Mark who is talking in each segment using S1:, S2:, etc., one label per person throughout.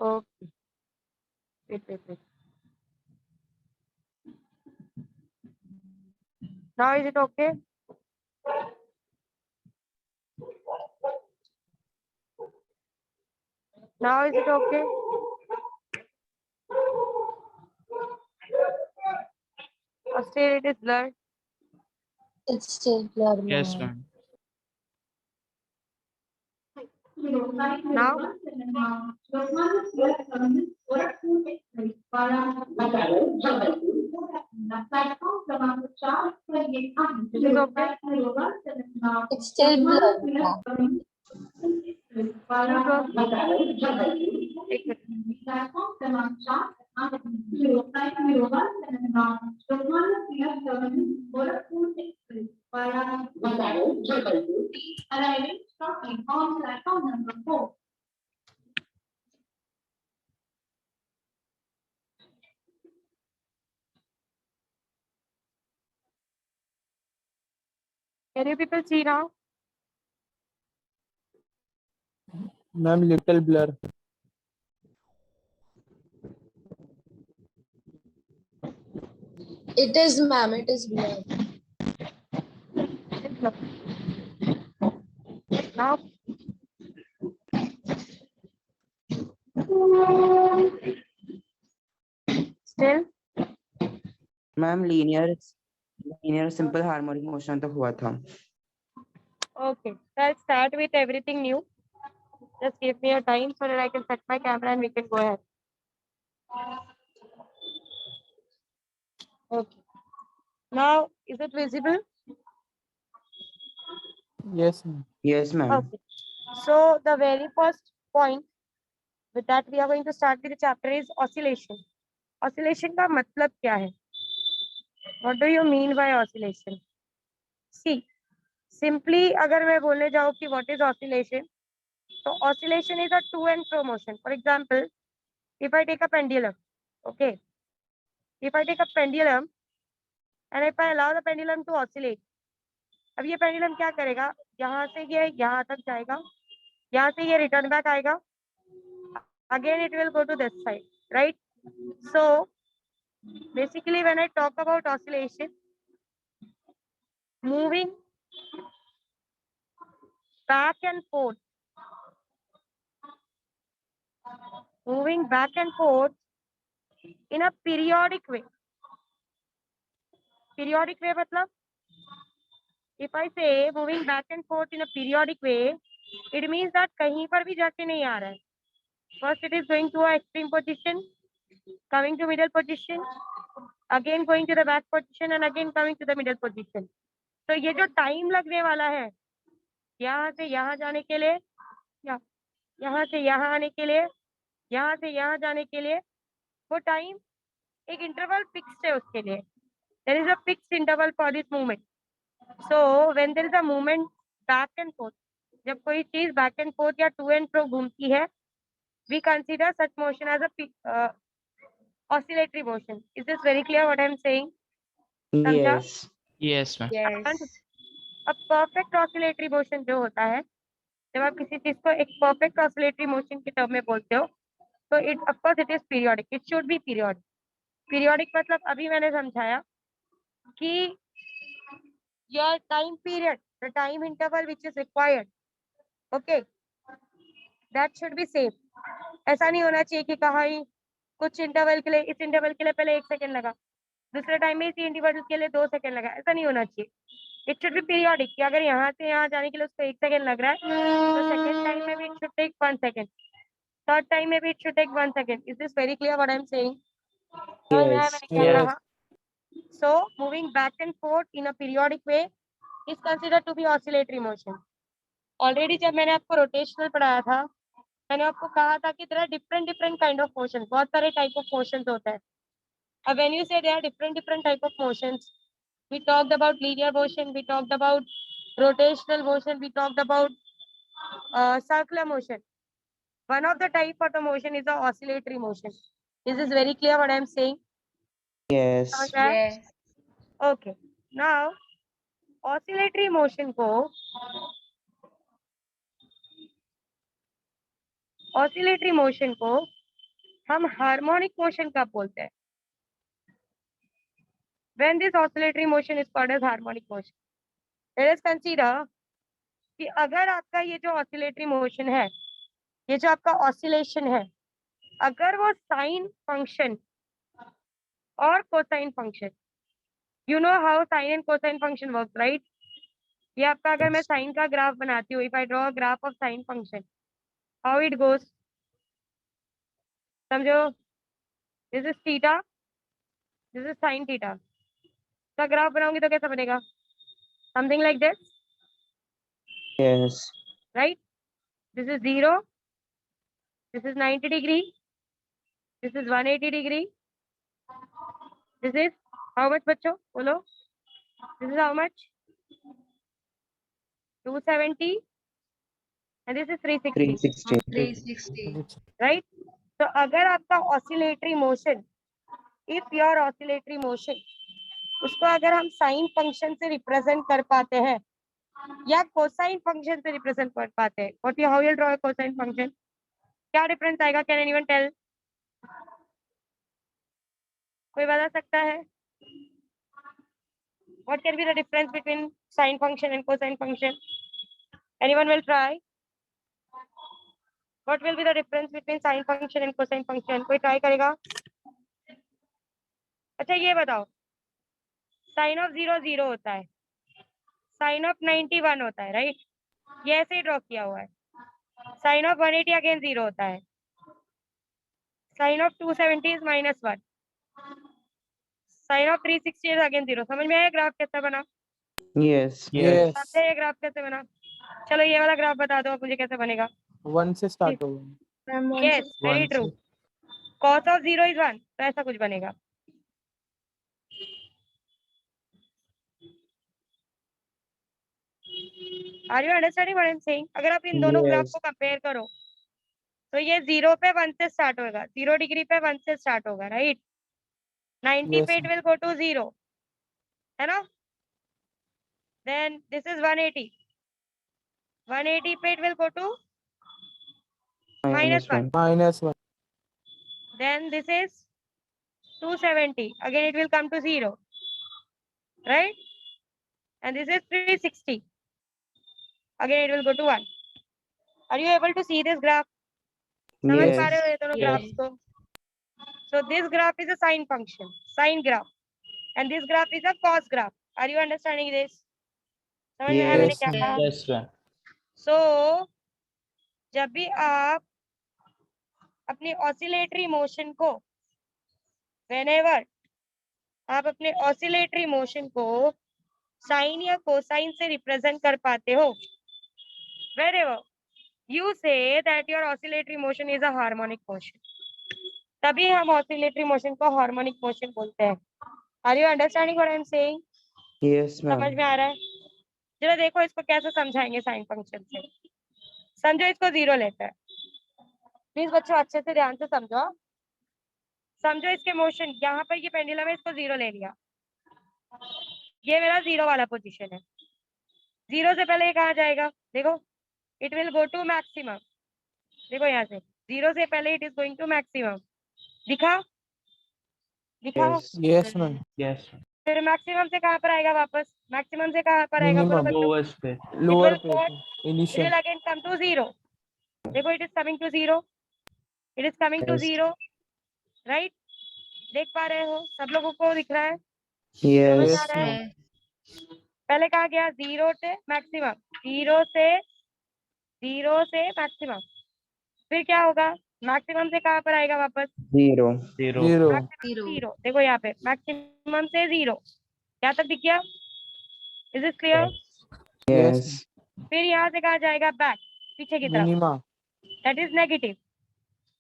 S1: Okay. Wait. Now is it okay? Now is it okay? Or still it is blurred?
S2: It's still blurred.
S3: Yes,
S2: ma'am.
S3: ma'am.
S1: Now? Is it okay?
S2: It's still blurred. ma'am.
S1: एक minute. Can you people see now?
S4: Ma'am, little blur.
S2: It is, ma'am. It is blurred.
S1: Now? Still?
S5: Ma'am linear simple harmonic motion तो हुआ था.
S1: Okay. So I'll start with everything new. Just give me a time so that I can set my camera and we can go ahead. Okay. Now, is it visible?
S4: Yes, ma'am.
S5: Yes, ma'am.
S1: Okay. So the very first point with that we are going to start with the chapter is oscillation. Oscillation का मतलब क्या है? What do you mean by oscillation? See, simply अगर मैं बोलने जाऊँ कि what is oscillation, so oscillation is a to and fro motion. For example, if I take a pendulum, okay, if I take a pendulum and if I allow the pendulum to oscillate, अब ये pendulum क्या करेगा? यहाँ से ये यहाँ तक जाएगा, यहाँ से ये return back आएगा, again it will go to this side, right? So basically when I talk about oscillation, moving back and forth in a periodic way. Periodic way मतलब, if I say moving back and forth in a periodic way, it means that कहीं पर भी जाके नहीं आ रहा है. First it is going to a extreme position, coming to middle position, again going to the back position and again coming to the middle position. तो ये जो टाइम लगने वाला है यहाँ से यहाँ जाने के लिए, या यहाँ से यहाँ आने के लिए, यहाँ से यहाँ जाने के लिए, वो टाइम एक इंटरवल फिक्स्ड है उसके लिए. There is a fixed interval for this movement. So when there is a movement back and forth, जब कोई चीज back and forth या to and fro घूमती है, we consider such motion as a oscillatory motion. Is this very clear what I am saying? समझा?
S5: Yes.
S3: Yes, ma'am.
S2: Yes.
S1: अब perfect oscillatory motion जो होता है, जब आप किसी चीज को एक परफेक्ट ऑसिलेटरी मोशन के टर्म में बोलते हो, तो it of course it is periodic. It should be periodic. Periodic मतलब अभी मैंने समझाया कि your time period, the time interval which is required, okay, that should be same. ऐसा नहीं होना चाहिए कि कहाँ ही कुछ इंटरवल के लिए, इस इंटरवल के लिए पहले 1 सेकंड लगा, दूसरे टाइम में इसी इंटरवल के लिए 2 सेकंड लगा, ऐसा नहीं होना चाहिए. इट शुड बी पीरियोडिक कि अगर यहाँ से यहाँ जाने के लिए उसको 1 सेकंड लग रहा है, तो सेकंड टाइम में भी it should take 1 second, third time में भी it should take 1 second. Is this very clear what I am saying? समझ में आया
S5: Yes.
S1: मैंने क्या
S4: Yes.
S1: कहा? So moving back and forth in a periodic way is considered to be oscillatory motion. Already जब मैंने आपको रोटेशनल पढ़ाया था, मैंने आपको कहा था कि there are different kind of motions. बहुत सारे type of motions होते हैं. अब when you say there are different type of motions, we talked about linear motion, we talked about rotational motion, we talked about circular motion. One of the type of the motion is the oscillatory motion. Is this very clear what I am saying?
S5: Yes.
S2: Yes.
S1: Okay. Now oscillatory motion को हम harmonic motion कब बोलते हैं? When this oscillatory motion is called as harmonic motion. Let us consider कि अगर आपका ये जो oscillatory motion है, ये जो आपका oscillation है, अगर वो साइन फंक्शन और cosine function, you know how sin and cosine function works, right? ये आपका अगर मैं साइन का ग्राफ बनाती हूँ, if I draw a graph of sine function, how it goes? समझो, this is theta, this is sin theta. का graph बनाऊंगी तो कैसा बनेगा? Something like this,
S5: Yes.
S1: right? This is 0, this is 90 degree, this is 180 degree, this is how much बच्चों बोलो? This is how much? 270 and this is 360,
S5: 360.
S1: right? तो अगर आपका oscillatory motion, if your oscillatory motion, उसको अगर हम sine function से represent कर पाते हैं या कोसाइन फंक्शन से रिप्रेजेंट कर पाते हैं, what you how you draw a cosine function? क्या डिफरेंस आएगा? Can anyone tell? कोई बता सकता है? What can be the difference between sine function and cosine function? Anyone will try? What will be the difference between sine function and cosine function? कोई try करेगा? अच्छा ये बताओ, साइन ऑफ 0 0 होता है, साइन ऑफ 90 1 होता है, राइट? ये ऐसे ही ड्रॉ किया हुआ है. साइन ऑफ 180 अगेन 0 होता है, sine of 270 is -1, sine of 360 is again 0. समझ में आया ग्राफ कैसा बना?
S5: Yes.
S4: Yes.
S1: समझे ये ग्राफ कैसे बना? चलो ये वाला ग्राफ बता दो आप मुझे कैसे बनेगा.
S4: 1 से स्टार्ट होगा.
S1: Yes, very
S4: 1
S1: true.
S4: से.
S1: cos of 0 is 1, तो ऐसा कुछ बनेगा. Are you understanding what I am saying? अगर आप इन दोनों ग्राफ
S5: Yes.
S1: को कंपेयर करो तो ये 0 पे 1 से स्टार्ट होगा, 0 डिग्री पे 1 से स्टार्ट होगा, राइट? 90
S4: Yes,
S1: पे it will go to 0, है ना? Then this is 180. 180 पे it will go to -1.
S4: -1.
S1: Then this is 270. Again it will come to 0, right? And this is 360. Again it will go to 1. Are you able to see this graph? समझ पा रहे हो ये दोनों graphs को? So this graph is a sine function, sine graph, and this graph is a cos graph. Are you understanding this? समझ में आया मैंने
S4: Yes,
S1: क्या
S4: ma'am.
S1: कहा?
S3: Yes, ma'am.
S1: So जब भी आप अपनी ऑसिलेटरी मोशन को, whenever आप अपने ऑसिलेटरी मोशन को साइन या कोसाइन से रिप्रेजेंट कर पाते हो, wherever you say that your oscillatory motion is a harmonic motion, तभी हम ऑसिलेटरी मोशन को हार्मोनिक मोशन बोलते हैं. Are you understanding what I am saying?
S5: Yes,
S1: समझ
S5: ma'am.
S1: में आ रहा है? जरा देखो इसको कैसे समझाएंगे साइन फंक्शन से. समझो इसको 0 लेता है, प्लीज बच्चों अच्छे से ध्यान से समझो. समझो इसके मोशन, यहाँ पर ये पेंडुलम है, इसको 0 ले लिया, ये मेरा 0 वाला पोजीशन है. 0 से पहले ये कहाँ जाएगा? देखो, it will go to maximum. देखो यहाँ से 0 से पहले it is going to maximum. दिखा? दिखा?
S5: Yes.
S4: Yes, ma'am.
S3: Yes, ma'am.
S1: फिर मैक्सिमम से कहाँ पर आएगा वापस? मैक्सिमम से कहाँ पर आएगा? बोलो
S4: Minimum.
S1: बच्चों.
S3: Lowest पे.
S4: Lower
S1: will go-
S4: पे.
S1: It
S4: Initial.
S1: will again come to 0. देखो it is coming to 0. It is coming to
S5: Yes.
S1: 0. Right? देख पा रहे हो? सब लोगों को दिख रहा है? समझ
S5: Yes.
S1: आ रहा है? पहले कहा गया 0 से मैक्सिमम, 0 से मैक्सिमम. फिर क्या होगा? मैक्सिमम से कहाँ पर आएगा वापस?
S5: 0.
S3: 0.
S4: 0.
S1: मैक्सिमम 0. देखो यहाँ पे मैक्सिमम से 0. यहाँ तक दिख गया? Is it clear?
S5: Yes.
S1: फिर यहाँ से कहाँ जाएगा? बैक, पीछे की तरफ.
S4: Minima.
S1: That is negative.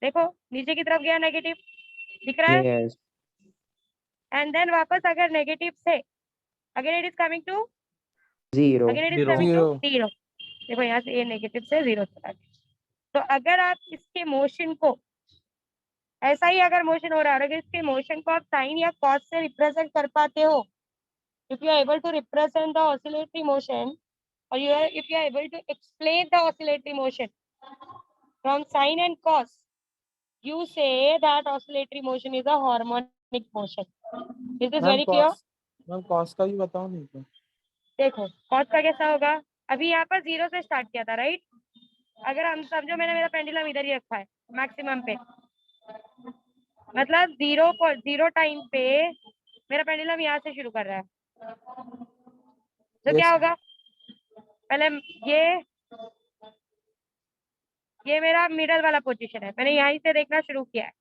S1: देखो नीचे की तरफ गया नेगेटिव, दिख रहा है?
S5: Yes.
S1: एंड देन वापस अगर नेगेटिव से again it is coming to
S5: 0.
S1: Again it is
S3: Zero.
S1: Coming to
S4: Zero.
S1: 0. देखो यहाँ से ये नेगेटिव से 0 चला गया. तो अगर आप इसके मोशन को ऐसा ही अगर मोशन हो रहा है, अगर इसके मोशन को आप साइन या कॉस से रिप्रेजेंट कर पाते हो, if you are able to represent the oscillatory motion, or if you are able to explain the oscillatory motion from sine and cos, you say that oscillatory motion is a harmonic motion. Is this
S4: ma'am
S1: very clear?
S4: Cos का भी बताओ नहीं तो।
S1: देखो cos का कैसा होगा, अभी यहाँ पर 0 से स्टार्ट किया था, राइट? अगर हम समझो मैंने मेरा पेंडुलम इधर ही रखा है मैक्सिमम पे, मतलब 0 टाइम पे मेरा पेंडुलम यहाँ से शुरू कर रहा है, तो
S4: Yes,
S1: क्या होगा, पहले ये मेरा मिडल वाला पोजीशन है, मैंने यहीं से देखना शुरू किया है।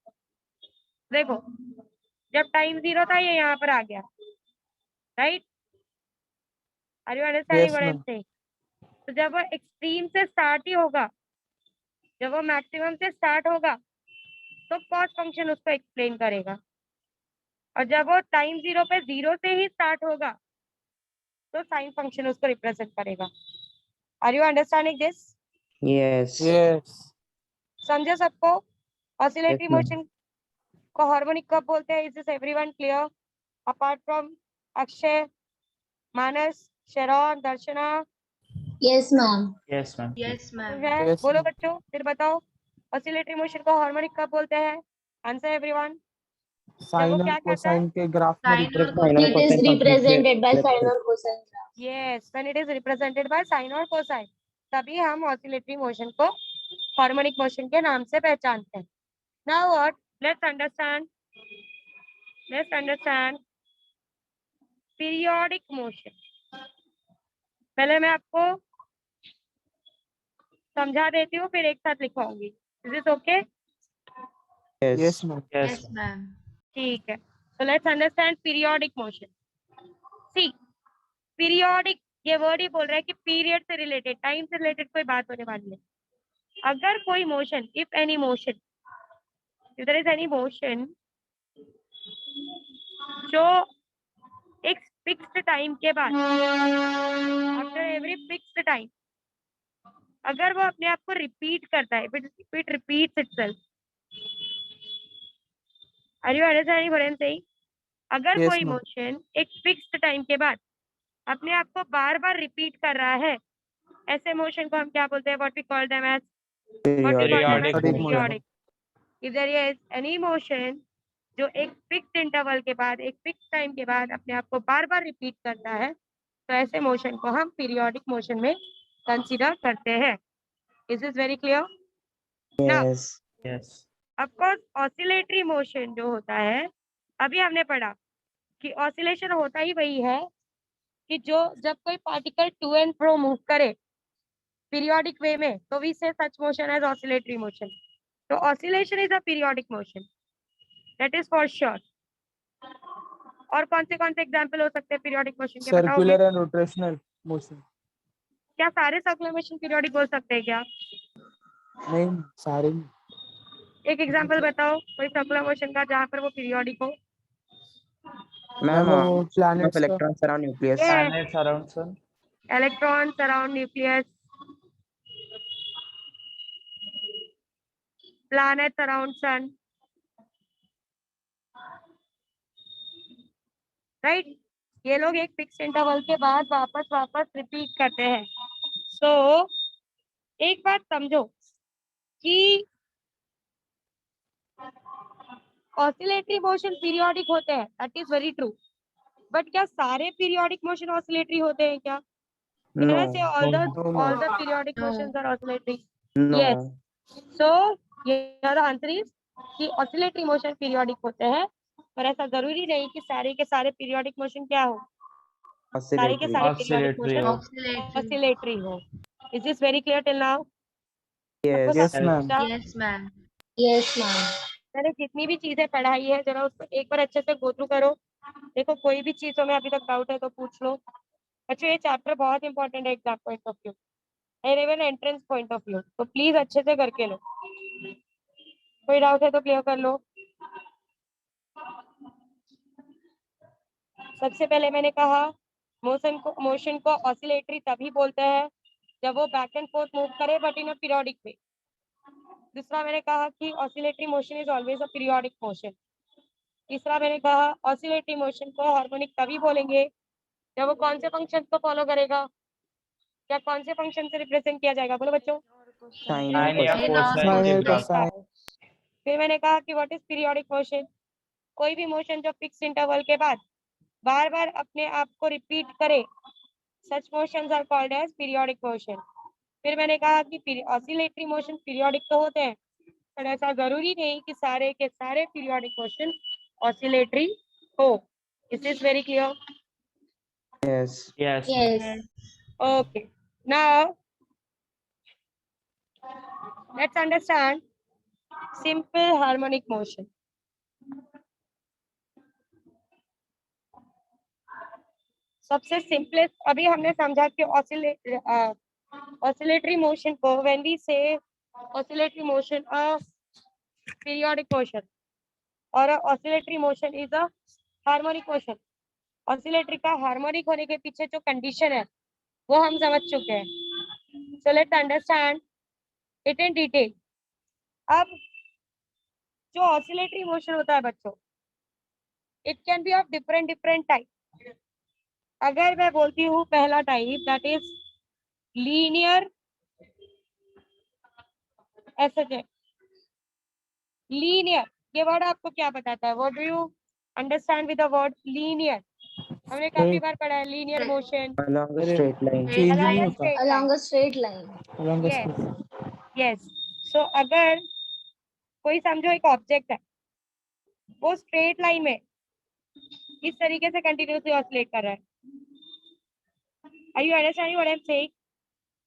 S1: देखो जब टाइम 0 था ये यहाँ पर आ गया, right? Are you understanding
S4: Yes,
S1: what I am
S4: ma'am.
S1: Saying? तो जब वो एक्सट्रीम से स्टार्ट ही होगा, जब वो मैक्सिमम से स्टार्ट होगा तो कॉस फंक्शन उसको एक्सप्लेन करेगा, और जब वो टाइम 0 पे 0 से ही स्टार्ट होगा तो साइन फंक्शन उसको रिप्रेजेंट करेगा। Are you understanding this?
S5: Yes.
S4: Yes.
S1: समझे सबको? Oscillatory
S5: Yes, ma'am.
S1: मोशन को हार्मोनिक कब बोलते हैं? Is this everyone clear apart from Akshay, Manas, Sharan, Darshana?
S2: Yes, ma'am.
S3: Yes, ma'am.
S6: Yes, ma'am.
S1: है?
S4: Yes,
S1: बोलो
S4: ma'am.
S1: बच्चों, फिर बताओ ऑसिलेटरी मोशन को हार्मोनिक कब बोलते हैं? Answer everyone.
S4: साइन और
S1: क्या कहता है?
S4: कोसाइन के ग्राफ में
S6: Sine और
S4: represent
S2: It is represented by sine or cosine graph.
S1: Yes, when it is represented by sin और cosine, तभी हम ऑसिलेटरी मोशन को हार्मोनिक मोशन के नाम से पहचानते हैं। Now what? Let's understand periodic motion. पहले मैं आपको समझा देती हूँ, फिर एक साथ लिखवाऊंगी। Is this okay?
S5: Yes.
S4: Yes, ma'am.
S3: Yes,
S6: Yes, ma'am.
S1: ठीक है। So let's understand periodic motion. See, periodic ये वर्ड ही बोल रहा है कि पीरियड से रिलेटेड, टाइम से रिलेटेड कोई बात होने वाली है। अगर कोई motion, if there is any motion जो एक फिक्स्ड टाइम के बाद, आफ्टर एवरी फिक्स्ड टाइम, अगर वो अपने आप को रिपीट करता है, it repeats itself, are you understanding what I am saying? अगर
S4: Yes,
S1: कोई
S4: ma'am.
S1: मोशन एक फिक्स्ड टाइम के बाद अपने आप को बार बार रिपीट कर रहा है, ऐसे मोशन को हम क्या बोलते हैं? What we call them as
S3: Periodic
S4: motion.
S1: periodic. If there is any motion जो एक फिक्स्ड इंटरवल के बाद, एक फिक्स टाइम के बाद अपने आप को बार बार रिपीट करता है, तो ऐसे मोशन को हम पीरियोडिक मोशन में कंसीडर करते हैं। Is this very clear?
S5: Yes.
S3: yes.
S1: Of course oscillatory motion जो होता है, अभी हमने पढ़ा कि ऑसिलेशन होता ही वही है कि जब कोई particle to and fro move करे पीरियोडिक वे में, तो we say such motion as oscillatory motion. तो oscillation is a periodic motion, that is for sure. और कौन से एग्जांपल हो सकते हैं पीरियोडिक मोशन के, बताओगे?
S4: Circular and rotational motion.
S1: क्या सारे सर्कुलर मोशन पीरियोडिक बोल सकते हैं क्या?
S4: नहीं, सारे नहीं।
S1: एक एग्जांपल बताओ कोई सर्कुलर मोशन का जहाँ पर वो पीरियोडिक हो।
S5: Ma'am,
S4: वो planets
S5: of
S4: का।
S5: electrons around nucleus.
S3: Planets around sun.
S1: Electrons around nucleus, planets around sun, right? ये लोग एक फिक्स इंटरवल के बाद वापस रिपीट करते हैं। सो एक बात समझो कि ऑसिलेटरी मोशन पीरियोडिक होते हैं, that is very true, but क्या सारे पीरियोडिक मोशन ऑसिलेटरी होते हैं क्या?
S5: No.
S1: Say all
S4: No,
S1: the
S4: ma'am.
S1: periodic
S6: No.
S1: motions are oscillatory.
S5: No.
S1: Yes. So here the answer is कि oscillatory motion periodic होते हैं, पर ऐसा जरूरी नहीं कि सारे के सारे periodic motion क्या हो, सारे के
S5: Oscillatory.
S1: सारे periodic
S3: Oscillatory
S1: motion
S3: हो.
S6: Oscillatory.
S1: oscillatory हो। Is this very clear till now?
S5: Yes.
S4: Yes, ma'am.
S6: Yes, ma'am.
S2: Yes, ma'am.
S1: मैंने जितनी भी चीजें पढ़ाई है जरा उसको एक बार अच्छे से गो थ्रू करो। देखो कोई भी चीजों में अभी तक डाउट है तो पूछ लो। बच्चों ये चैप्टर बहुत इंपॉर्टेंट है exam point of view, even entrance point of view, तो प्लीज अच्छे से करके लो। कोई डाउट है तो क्लियर कर लो। सबसे पहले मैंने कहा मोशन को ऑसिलेटरी तभी बोलते हैं जब वो बैक एंड फोर्थ मूव करे बट इन अ पीरियोडिक वे। दूसरा मैंने कहा कि oscillatory motion is always a periodic motion. तीसरा मैंने कहा ऑसिलेटरी मोशन को हार्मोनिक तभी बोलेंगे जब वो कौन से फंक्शन को फॉलो करेगा, क्या कौन से फंक्शन से रिप्रेजेंट किया जाएगा, बोलो बच्चों।
S5: Sine
S3: Sine या
S5: और
S6: Sine और
S3: cosine
S4: Sine
S3: के
S4: और
S3: graph.
S4: cosine.
S1: फिर मैंने कहा कि व्हाट इज पीरियोडिक मोशन, कोई भी मोशन जो फिक्स इंटरवल के बाद बार बार अपने आप को रिपीट करे, such motions are called as periodic motion. फिर मैंने कहा कि ऑसिलेटरी मोशन पीरियोडिक तो होते हैं, पर ऐसा जरूरी नहीं कि सारे के सारे पीरियोडिक मोशन ऑसिलेटरी हो। Is this very clear?
S5: Yes.
S3: Yes.
S2: Yes.
S1: Okay. Now let's understand simple harmonic motion. सबसे सिंपलेस्ट अभी हमने समझा कि ऑसिलेटरी मोशन को when we say oscillatory motion a periodic motion और oscillatory motion is a harmonic motion. Oscillatory का harmonic होने के पीछे जो कंडीशन है वो हम समझ चुके हैं। So let's understand it in detail. अब जो ऑसिलेटरी मोशन होता है बच्चों, it can be of different different type. अगर मैं बोलती हूँ पहला type that is linear SHF. Linear, ये वर्ड आपको क्या बताता है? What do you understand with the word linear? हमने काफी बार पढ़ा है linear motion,
S5: Along a straight line.
S4: Change नहीं
S1: along a
S4: होता
S1: straight
S2: Along
S1: line.
S2: a straight line.
S4: along the
S1: Yes.
S4: straight.
S1: Yes. So अगर कोई समझो एक ऑब्जेक्ट है, वो स्ट्रेट लाइन में इस तरीके से कंटिन्यूसली ऑसिलेट कर रहा है। Are you understanding what I am saying?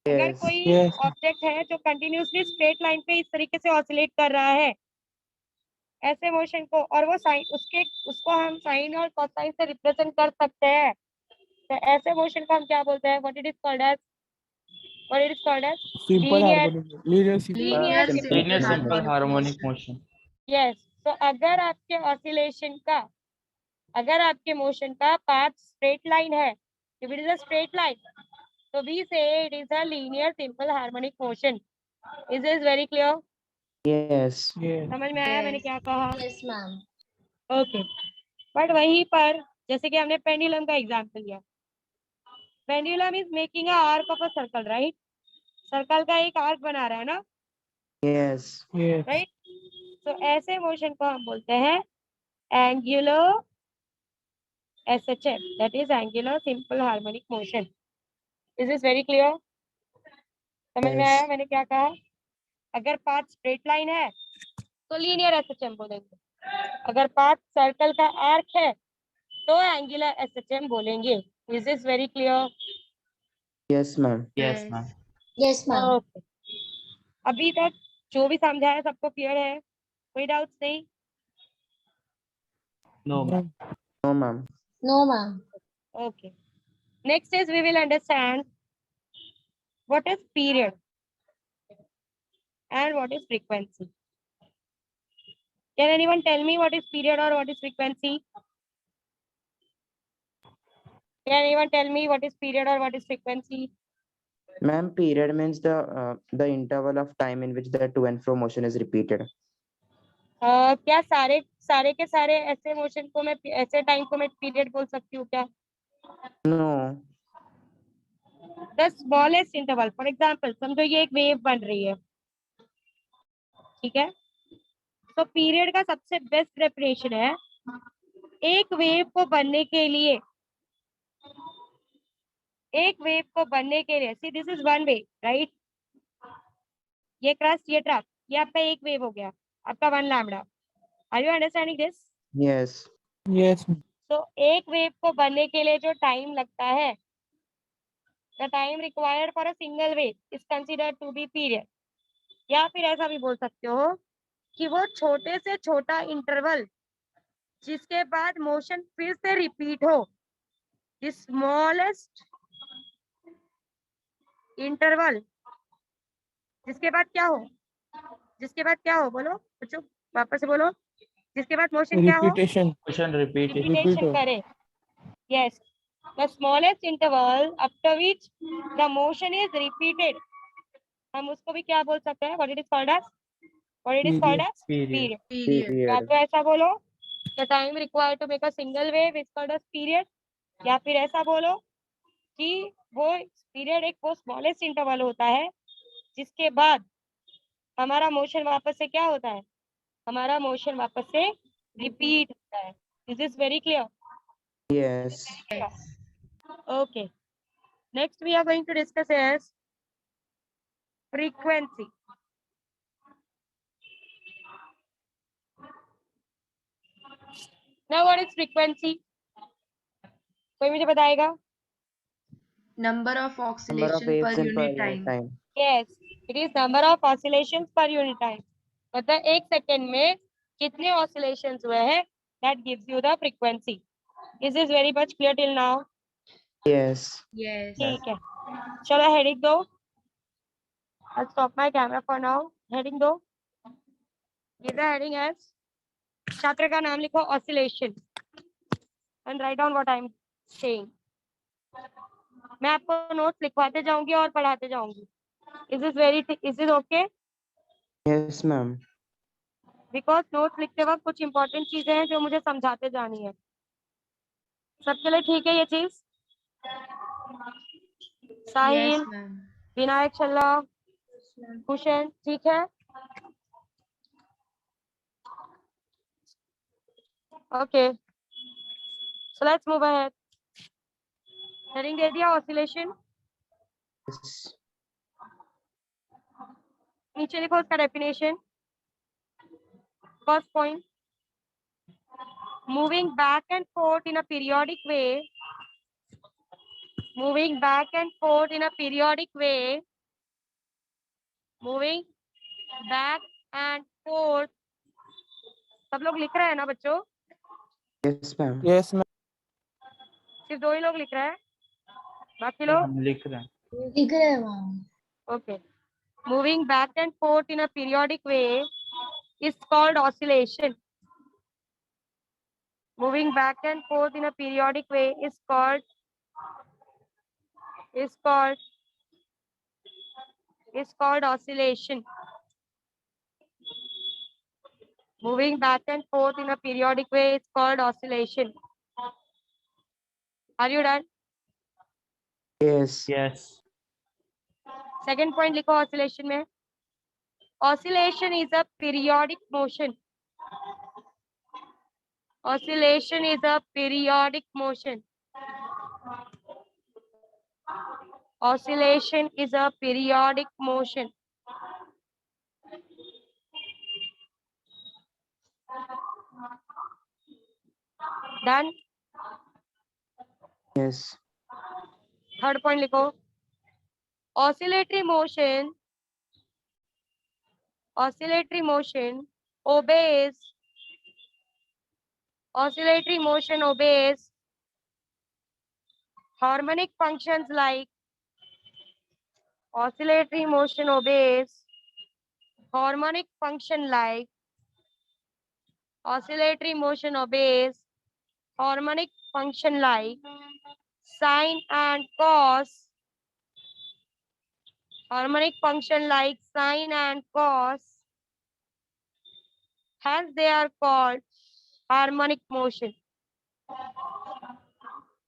S1: अगर
S5: Yes.
S1: कोई
S4: Yes.
S1: ऑब्जेक्ट है जो कंटिन्यूसली स्ट्रेट लाइन पे इस तरीके से ऑसिलेट कर रहा है, ऐसे मोशन को, और वो साइन उसको हम साइन और कोसाइन से रिप्रेजेंट कर सकते हैं, तो ऐसे मोशन को हम क्या बोलते हैं? What it is called as? What it is called as?
S4: Simple
S1: linear.
S4: harmonic. Linear simple.
S1: Linear
S3: Linear
S1: simple
S3: simple harmonic motion.
S1: Yes. तो अगर आपके ऑसिलेशन का, अगर आपके मोशन का पाथ स्ट्रेट लाइन है, if it is a straight line, तो we say it is a linear simple harmonic motion. Is this very clear?
S5: Yes.
S4: Yes.
S1: समझ में आया मैंने क्या कहा?
S2: Yes, ma'am.
S1: ओके। बट वहीं पर जैसे कि हमने पेंडुलम का एग्जांपल लिया, pendulum is making a arc of a circle, right? Circle का एक आर्क बना रहा है ना,
S5: Yes.
S4: Yes.
S1: राइट? तो ऐसे मोशन को हम बोलते हैं angular SHF, that is angular simple harmonic motion. Is this very clear? समझ में आया
S5: Yes.
S1: मैंने क्या कहा? अगर पाथ स्ट्रेट लाइन है तो लीनियर एसएचएम बोलेंगे, अगर पाथ सर्कल का आर्क है तो एंगुलर एसएचएम बोलेंगे। Is this very clear?
S5: Yes, ma'am.
S3: Yes, ma'am.
S2: Yes, ma'am.
S1: Okay. अभी तक जो भी समझा है सबको क्लियर है? कोई डाउट्स नहीं?
S3: No, ma'am.
S5: No, ma'am.
S2: No, ma'am.
S1: Okay. Next is we will understand what is period and what is frequency. Can anyone tell me what is period or what is frequency? Can anyone tell me what is period or what is frequency?
S5: Ma'am, period means the interval of time in which the to and fro motion is repeated.
S1: क्या सारे सारे के सारे ऐसे motion को मैं ऐसे time को मैं पीरियड बोल सकती हूँ क्या?
S5: No.
S1: The smallest interval, for example समझो ये एक वेव बन रही है, ठीक है? तो पीरियड का सबसे बेस्ट डेफिनेशन है, एक वेव को बनने के लिए, एक वेव को बनने के लिए, see this is one wave, right? ये क्रस्ट, ये ट्रफ, ये आपका एक वेव हो गया, आपका 1 lambda. Are you understanding this?
S5: Yes.
S4: Yes.
S1: तो एक वेव को बनने के लिए जो टाइम लगता है, the time required for a single wave is considered to be period. या फिर ऐसा भी बोल सकते हो कि वो छोटे से छोटा इंटरवल जिसके बाद मोशन फिर से रिपीट हो, द स्मॉलेस्ट इंटरवल जिसके बाद क्या हो, जिसके बाद क्या हो, बोलो बच्चों, वापस से बोलो, जिसके बाद मोशन क्या हो?
S4: Repetition.
S3: Motion repeated.
S1: रिपीटेशन
S4: हो।
S1: करे। Yes, the smallest interval after which the motion is repeated, हम उसको भी क्या बोल सकते हैं? What it is called as? What it is called as?
S3: Period.
S1: Period. या
S5: Period.
S1: तो ऐसा बोलो, the time required to make a single wave is called as period, या फिर ऐसा बोलो कि वो पीरियड एक वो स्मॉलेस्ट इंटरवल होता है जिसके बाद हमारा मोशन वापस से क्या होता है? हमारा मोशन वापस से रिपीट होता है. Is this very clear?
S5: Yes.
S1: Okay. Next we are going to discuss is frequency. Now what is frequency? कोई मुझे बताएगा?
S6: Number of
S5: Number of
S6: oscillation
S5: waves
S6: per
S5: in per
S6: unit
S5: unit
S6: time.
S5: time.
S1: Yes, it is number of oscillations per unit time. मतलब एक second में कितने oscillations हुए हैं? That gives you the frequency. Is this very much clear till now?
S5: Yes.
S6: Yes.
S1: ठीक है. चलो heading दो. I'll stop my camera for now. Heading दो. Give the heading as छात्र का नाम लिखो oscillation and write down what I am saying. मैं आपको नोट्स लिखवाते जाऊंगी और पढ़ाते जाऊंगी. Is this okay?
S5: Yes, ma'am.
S1: Because notes लिखते वक्त कुछ इंपॉर्टेंट चीजें हैं जो मुझे समझाते जानी है. सबके लिए ठीक है ये चीज? साहिल,
S6: Yes, ma'am.
S1: विनायक शल्ला, भूषण, ठीक है? Okay, so let's move ahead. Heading दे दिया ऑसिलेशन.
S5: Yes.
S1: नीचे लिखो उसका definition. First point, moving back and forth in a periodic way. Moving back and forth in a periodic way. Moving back and forth. सब लोग लिख रहे हैं ना बच्चों?
S5: Yes, ma'am.
S4: Yes, ma'am.
S1: सिर्फ दो ही लोग लिख रहे हैं, बाकी लोग?
S3: हम लिख रहे हैं.
S2: लिख रहे हैं ma'am.
S1: Okay. Moving back and forth in a periodic way is called oscillation. Moving back and forth in a periodic way is called oscillation. Moving back and forth in a periodic way is called oscillation. Are you done?
S5: Yes.
S3: Yes.
S1: Second point लिखो oscillation में. Oscillation is a periodic motion. Oscillation is a periodic motion. Oscillation is a periodic motion. Done?
S5: Yes.
S1: Third point लिखो. Oscillatory motion obeys harmonic functions like sine and cos. Harmonic function like sine and cos. Hence they are called harmonic motion.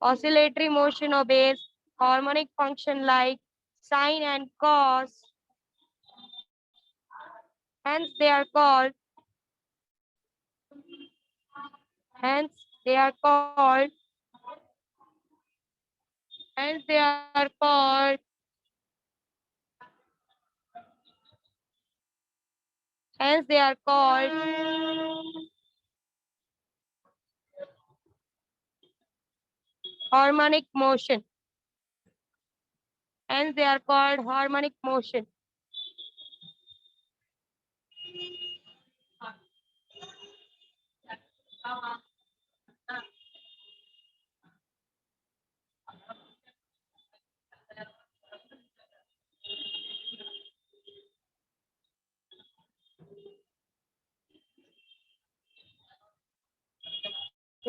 S1: Oscillatory motion obeys harmonic function like sine and cos. Hence they are called harmonic motion. Hence they are called harmonic motion.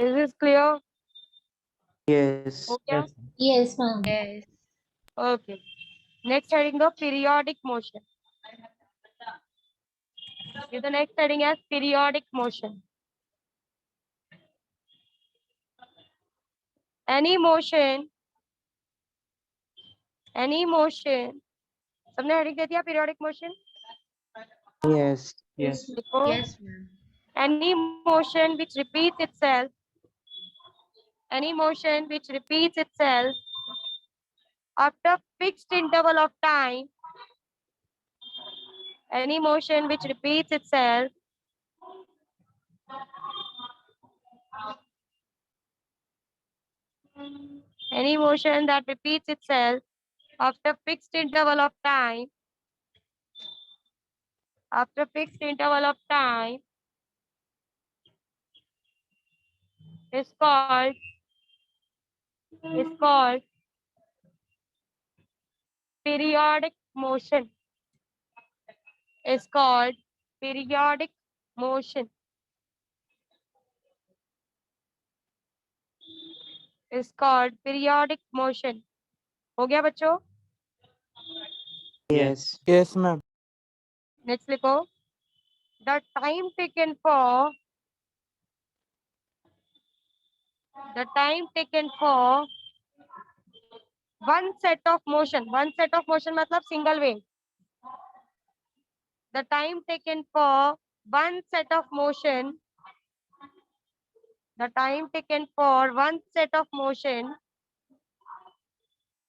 S1: Is this clear?
S5: Yes.
S1: Okay.
S3: Yes.
S2: Yes, ma'am.
S6: Yes.
S1: Okay. Next heading the periodic motion. Give the next heading as periodic motion. Any motion. सबने heading दे दिया periodic motion?
S5: Yes.
S3: Yes.
S1: लिखो.
S6: Yes, ma'am.
S1: Any motion which repeats itself, after fixed interval of time, any motion which repeats itself any motion that repeats itself after fixed interval of time, is called periodic motion. Is called periodic motion. Is called periodic motion. हो गया बच्चों?
S5: Yes.
S4: Yes, ma'am.
S1: Next लिखो. The time taken for one set of motion मतलब single wave. The time taken for one set of motion,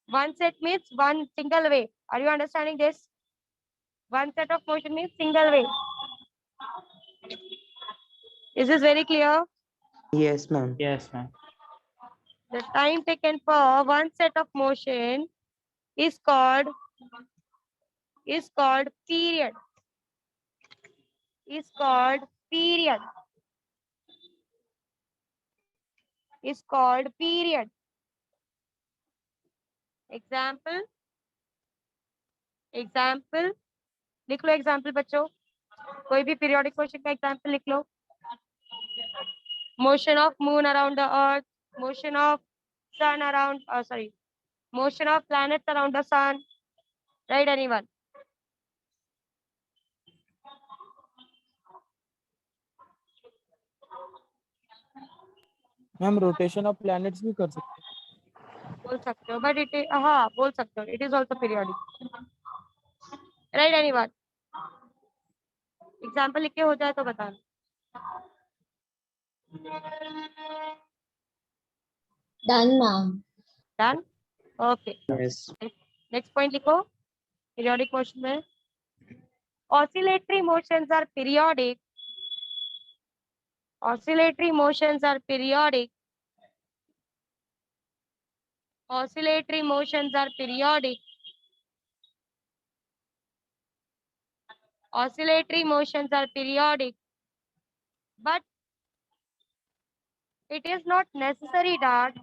S1: one set means one single wave. Are you understanding this? One set of motion means single wave. Is this very clear?
S5: Yes, ma'am.
S3: Yes, ma'am.
S1: The time taken for one set of motion is called period. Is called period. Example. लिख लो example बच्चों. कोई भी periodic motion का example लिख लो. Motion of moon around the earth, motion of motion of planets around the sun. Right, anyone?
S4: Ma'am rotation of planets भी कर सकते
S1: बोल सकते हो, but it is हाँ बोल सकते हो. It is also periodic. Right, anyone? Example लिख के हो जाए तो बताना.
S2: Done, ma'am.
S1: Done? Okay.
S5: Yes.
S1: Next point लिखो. Periodic motion में oscillatory motions are periodic. Oscillatory motions are periodic but it is not necessary that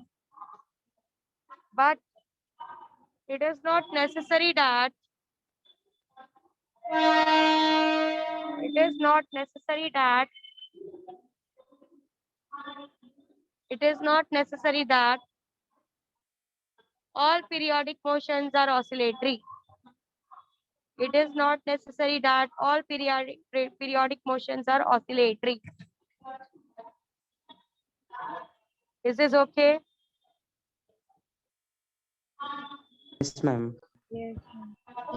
S1: it is not necessary that all periodic motions are oscillatory. It is not necessary that all periodic motions are oscillatory. Is this okay?
S5: Yes, ma'am.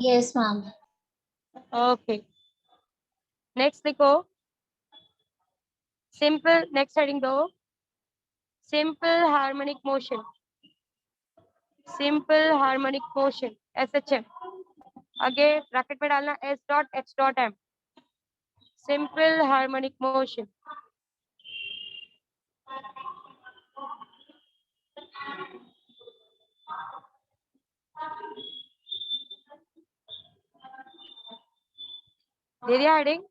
S2: Yes, ma'am.
S1: Okay. Next लिखो. Simple. Next heading दो. Simple harmonic motion. SHM. आगे bracket में डालना S dot H dot M. Simple harmonic motion. दे दिया heading?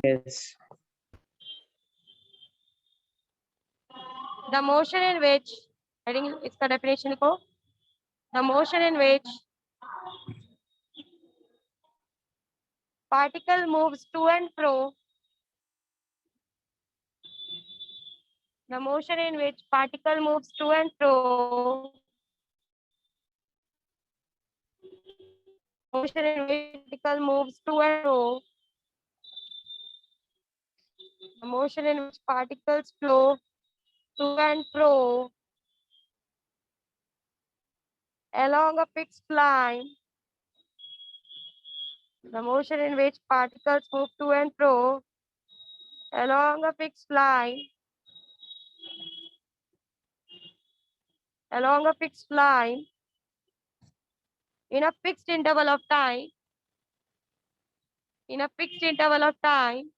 S5: Yes.
S1: The motion in which heading इसका definition लिखो. The motion in which particle moves to and fro. The motion in which particle moves to and fro. Motion in which particle moves to and fro. The motion in which particles flow to and fro along a fixed line. The motion in which particles move to and fro along a fixed line, along a fixed line, in a fixed interval of time, in a fixed interval of time,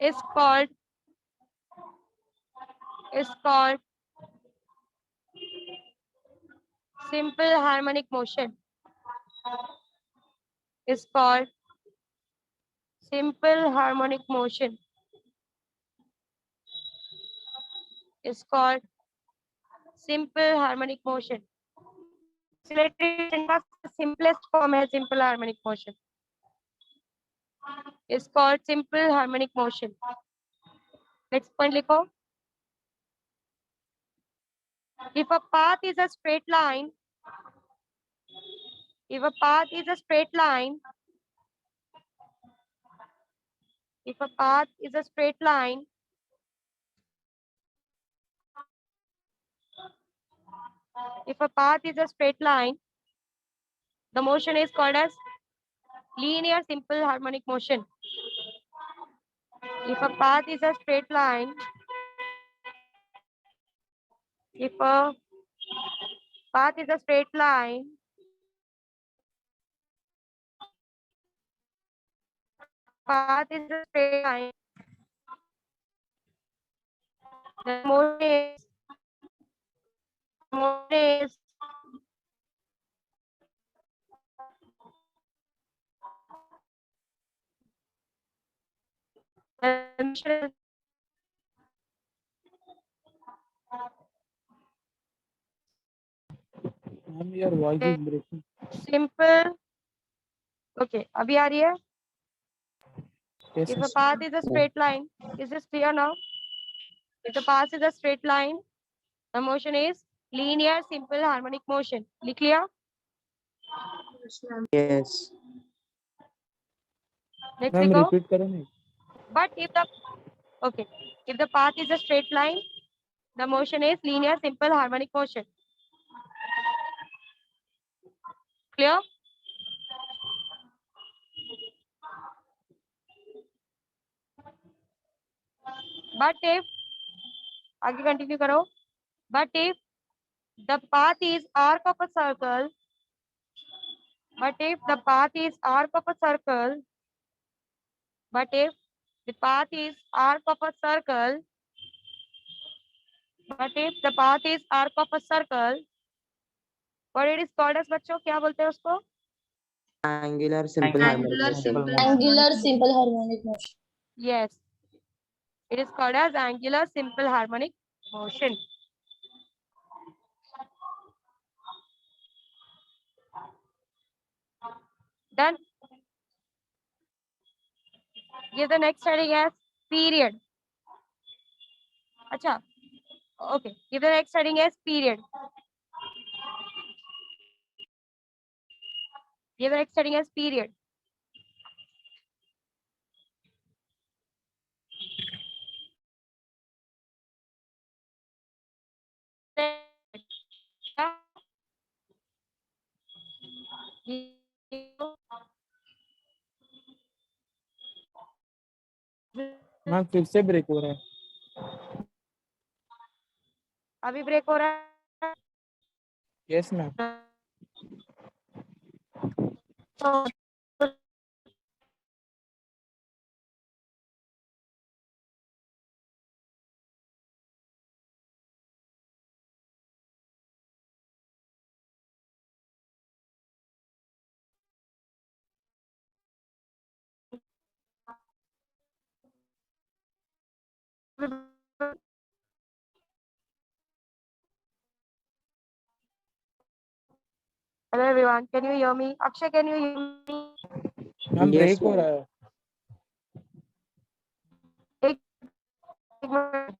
S1: is called simple harmonic motion. Is called simple harmonic motion. Is called simple harmonic motion. Oscillatory का simplest form है simple harmonic motion. Is called simple harmonic motion. Next point लिखो. If a path is a straight line, if a path is a straight line, if a path is a straight line, if a path is a straight line, the motion is called as linear simple harmonic motion. If a path is a straight line, if a path is a straight line, path is a straight line, the motion is the motion
S4: Ma'am, your voice is breaking.
S1: simple. Okay, अभी आ रही है?
S4: Yes,
S1: If a
S4: yes.
S1: path is a straight line, is this clear now? If the path is a straight line, the motion is linear simple harmonic motion. लिख लिया?
S5: Yes.
S1: Next
S4: Ma'am,
S1: लिखो.
S4: repeat करो नहीं.
S1: But if the path is a straight line, the motion is linear simple harmonic motion. Clear? But if आगे continue करो. But if the path is arc of a circle, but if the path is arc of a circle, but if the path is arc of a circle, but if the path is arc of a circle, what it is called as बच्चों क्या बोलते हैं उसको?
S5: Angular simple harmonic
S6: Angular
S5: motion.
S6: simple
S2: Angular
S6: harmonic
S2: simple harmonic motion.
S1: Yes, it is called as angular simple harmonic motion. Done. Give the next heading as period. अच्छा, okay. Give the next heading as period. Give the next heading as period.
S4: Ma'am फिर से break हो रहा है.
S1: अभी break हो रहा है.
S4: Yes, ma'am.
S1: तो Hello everyone, can you hear me? Akshay, can you hear me?
S4: Ma'am
S5: Yes,
S4: break हो
S5: ma'am.
S4: रहा है.
S1: एक मिनट.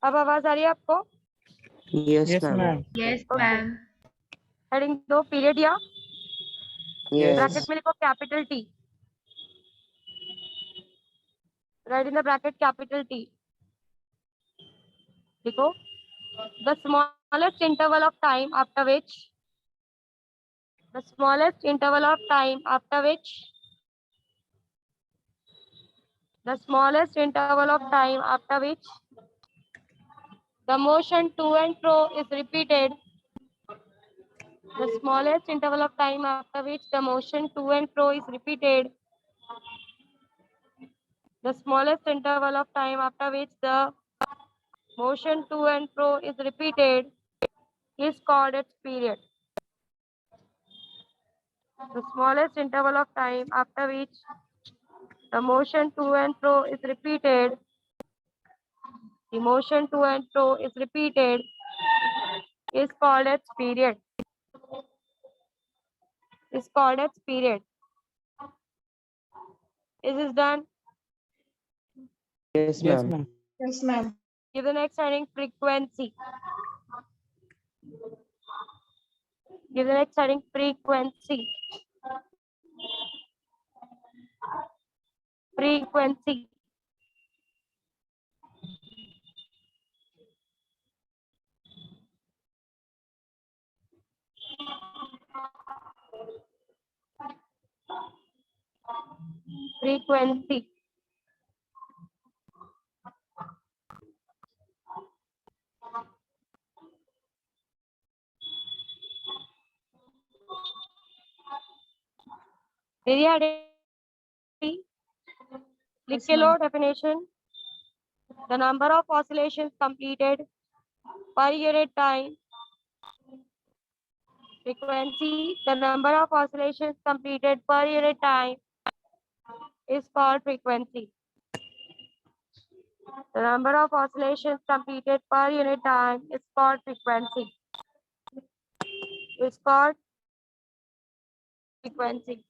S1: अब आवाज आ रही है आपको?
S5: Yes,
S4: Yes,
S5: ma'am.
S4: ma'am.
S6: Yes,
S1: Okay.
S6: ma'am.
S1: Heading 2 period या
S5: Yes.
S1: ब्रैकेट में लिखो capital T, right in the bracket capital T लिखो। The smallest interval of time after which the smallest interval of time after which the smallest interval of time after which the motion to and fro is repeated, the smallest interval of time after which the motion to and fro is repeated, the smallest interval of time after which the motion to and fro is repeated is called its period. The smallest interval of time after which the motion to and fro is repeated, the motion to and fro is repeated is called its period. Is called its period. Is this done?
S5: Yes,
S4: Yes,
S5: ma'am.
S4: ma'am.
S2: Yes, ma'am.
S1: Give the next heading frequency. Give the next heading frequency. Frequency. Frequency. मेरी heading लिख के लो definition. The number of oscillations completed per unit time. Frequency. The number of oscillations completed per unit time is called frequency. The number of oscillations completed per unit time is called frequency. Is called frequency.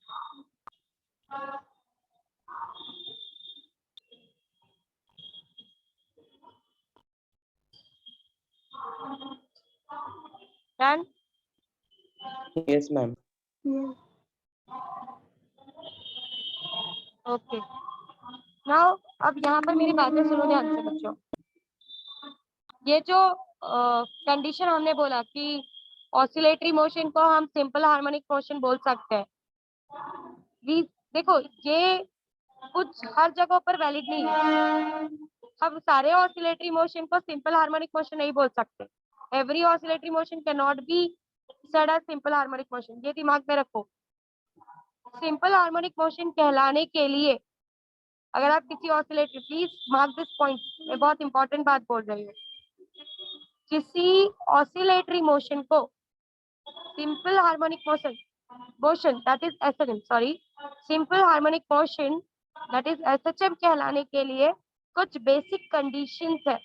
S1: Done?
S5: Yes, ma'am.
S1: Okay. Now, अब यहाँ पर मेरी बातें सुनो ध्यान से बच्चों। ये जो कंडीशन हमने बोला कि ऑसिलेटरी मोशन को हम सिंपल हार्मोनिक मोशन बोल सकते हैं। देखो ये कुछ हर जगह पर वैलिड नहीं है। हम सारे ऑसिलेटरी मोशन को सिंपल हार्मोनिक मोशन नहीं बोल सकते। Every oscillatory motion can not be said as simple harmonic motion, ये दिमाग में रखो। सिंपल हार्मोनिक मोशन कहलाने के लिए अगर आप किसी oscillatory, please mark this point, मैं बहुत इंपॉर्टेंट बात बोल रही हूँ। किसी ऑसिलेटरी मोशन को simple harmonic motion that is SHM, sorry, simple harmonic motion that is SHM कहलाने के लिए कुछ बेसिक कंडीशंस है।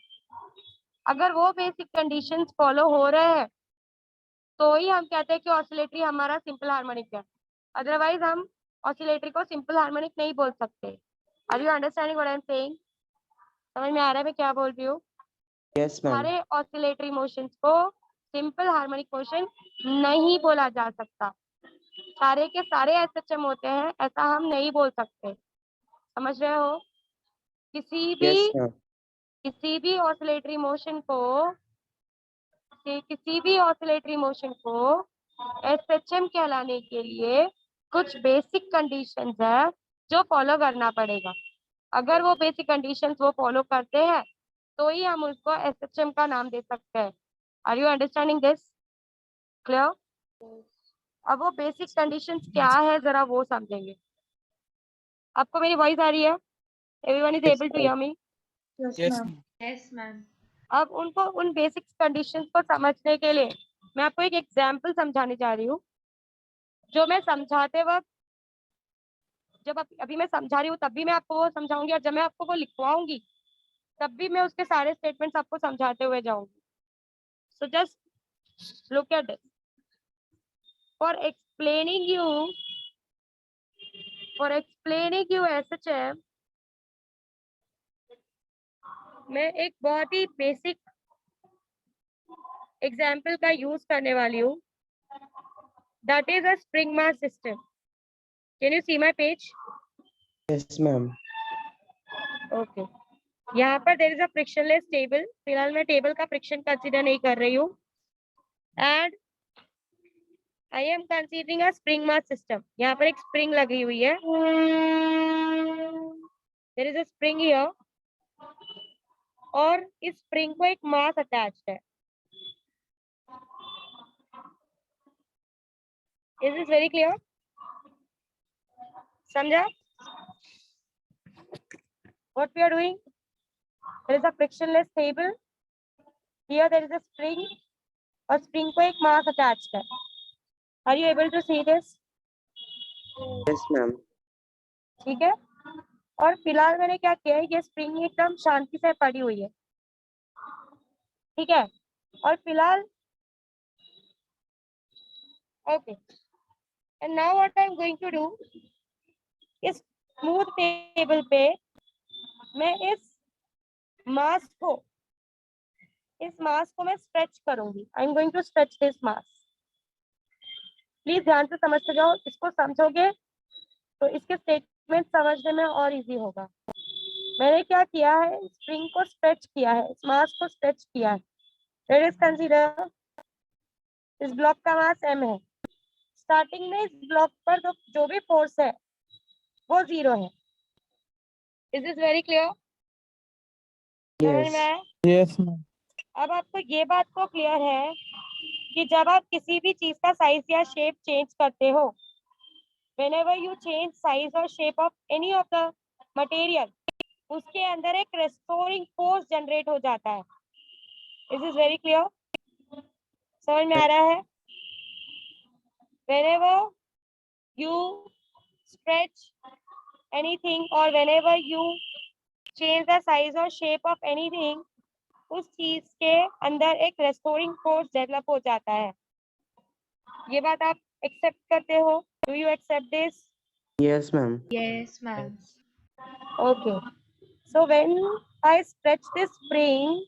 S1: अगर वो बेसिक कंडीशंस फॉलो हो रहे हैं तो ही हम कहते हैं कि ऑसिलेटरी हमारा सिंपल हार्मोनिक है। अदरवाइज हम ऑसिलेटरी को सिंपल हार्मोनिक नहीं बोल सकते। Are you understanding what I am saying? समझ में आ रहा है मैं क्या बोल रही हूँ?
S5: Yes, ma'am.
S1: सारे ऑसिलेटरी मोशंस को सिंपल हार्मोनिक मोशन नहीं बोला जा सकता। सारे के सारे एसएचएम होते हैं, ऐसा हम नहीं बोल सकते। समझ रहे हो?
S5: Yes, ma'am.
S1: किसी भी ऑसिलेटरी मोशन को एसएचएम कहलाने के लिए कुछ बेसिक कंडीशंस है जो फॉलो करना पड़ेगा। अगर वो बेसिक कंडीशंस वो फॉलो करते हैं तो ही हम उसको एसएचएम का नाम दे सकते हैं। Are you understanding this? Clear? अब वो बेसिक कंडीशंस क्या है जरा वो समझेंगे। आपको मेरी वॉइस आ रही है? Everyone is able to hear me?
S2: Yes,
S4: Yes,
S2: ma'am.
S4: ma'am.
S6: Yes, ma'am.
S1: अब उनको उन बेसिक कंडीशंस को समझने के लिए मैं आपको एक एग्जांपल समझाने जा रही हूँ, जो मैं समझाते वक्त जब अभी मैं समझा रही हूँ तब भी मैं आपको वो समझाऊंगी, और जब मैं आपको वो लिखवाऊंगी तब भी मैं उसके सारे स्टेटमेंट्स आपको समझाते हुए जाऊंगी। So just look at this. For explaining you SHM, मैं एक बहुत ही बेसिक एग्जाम्पल का यूज करने वाली हूँ. That is a spring mass system. Can you see my page?
S5: Yes, ma'am.
S1: Okay. यहाँ पर there is a frictionless table. फिलहाल मैं टेबल का फ्रिक्शन कंसीडर नहीं कर रही हूँ. And I am considering a spring mass system. यहाँ पर एक स्प्रिंग लगी हुई है. देर इज अ स्प्रिंग हियर. और इस स्प्रिंग को एक मास अटैच्ड है. Is this very clear? समझा? What we are doing? There is a frictionless table. Here there is a spring. और spring को एक mass attached है. Are you able to see this?
S5: Yes, ma'am.
S1: ठीक है. और फिलहाल मैंने क्या किया है, ये स्प्रिंग एकदम शांति से पड़ी हुई है. ठीक है. और फिलहाल okay. And now what I am going to do, इस स्मूथ टेबल पे मैं इस मास को मैं स्ट्रेच करूंगी. I am going to stretch this mass. Please ध्यान से समझते जाओ. इसको समझोगे तो इसके स्टेटमेंट समझने में और इजी होगा. मैंने क्या किया है, स्प्रिंग को स्ट्रेच किया है, इस मास को स्ट्रेच किया है. लेट अस कंसीडर इस ब्लॉक का मास m है. स्टार्टिंग में इस ब्लॉक पर जो भी फोर्स है वो 0 है. Is this very clear? समझ
S5: Yes.
S1: में आया?
S4: Yes, ma'am.
S1: अब आपको ये बात तो क्लियर है कि जब आप किसी भी चीज का साइज या शेप चेंज करते हो, whenever you change size or shape of any of the material, उसके अंदर एक restoring force generate हो जाता है. Is this very clear? समझ में आ रहा है? Whenever you stretch anything or whenever you change the size or shape of anything, उस चीज के अंदर एक restoring force develop हो जाता है. ये बात आप एक्सेप्ट करते हो? Do you accept this?
S5: Yes, ma'am.
S6: Yes, ma'am.
S1: Okay. So when I stretch this spring,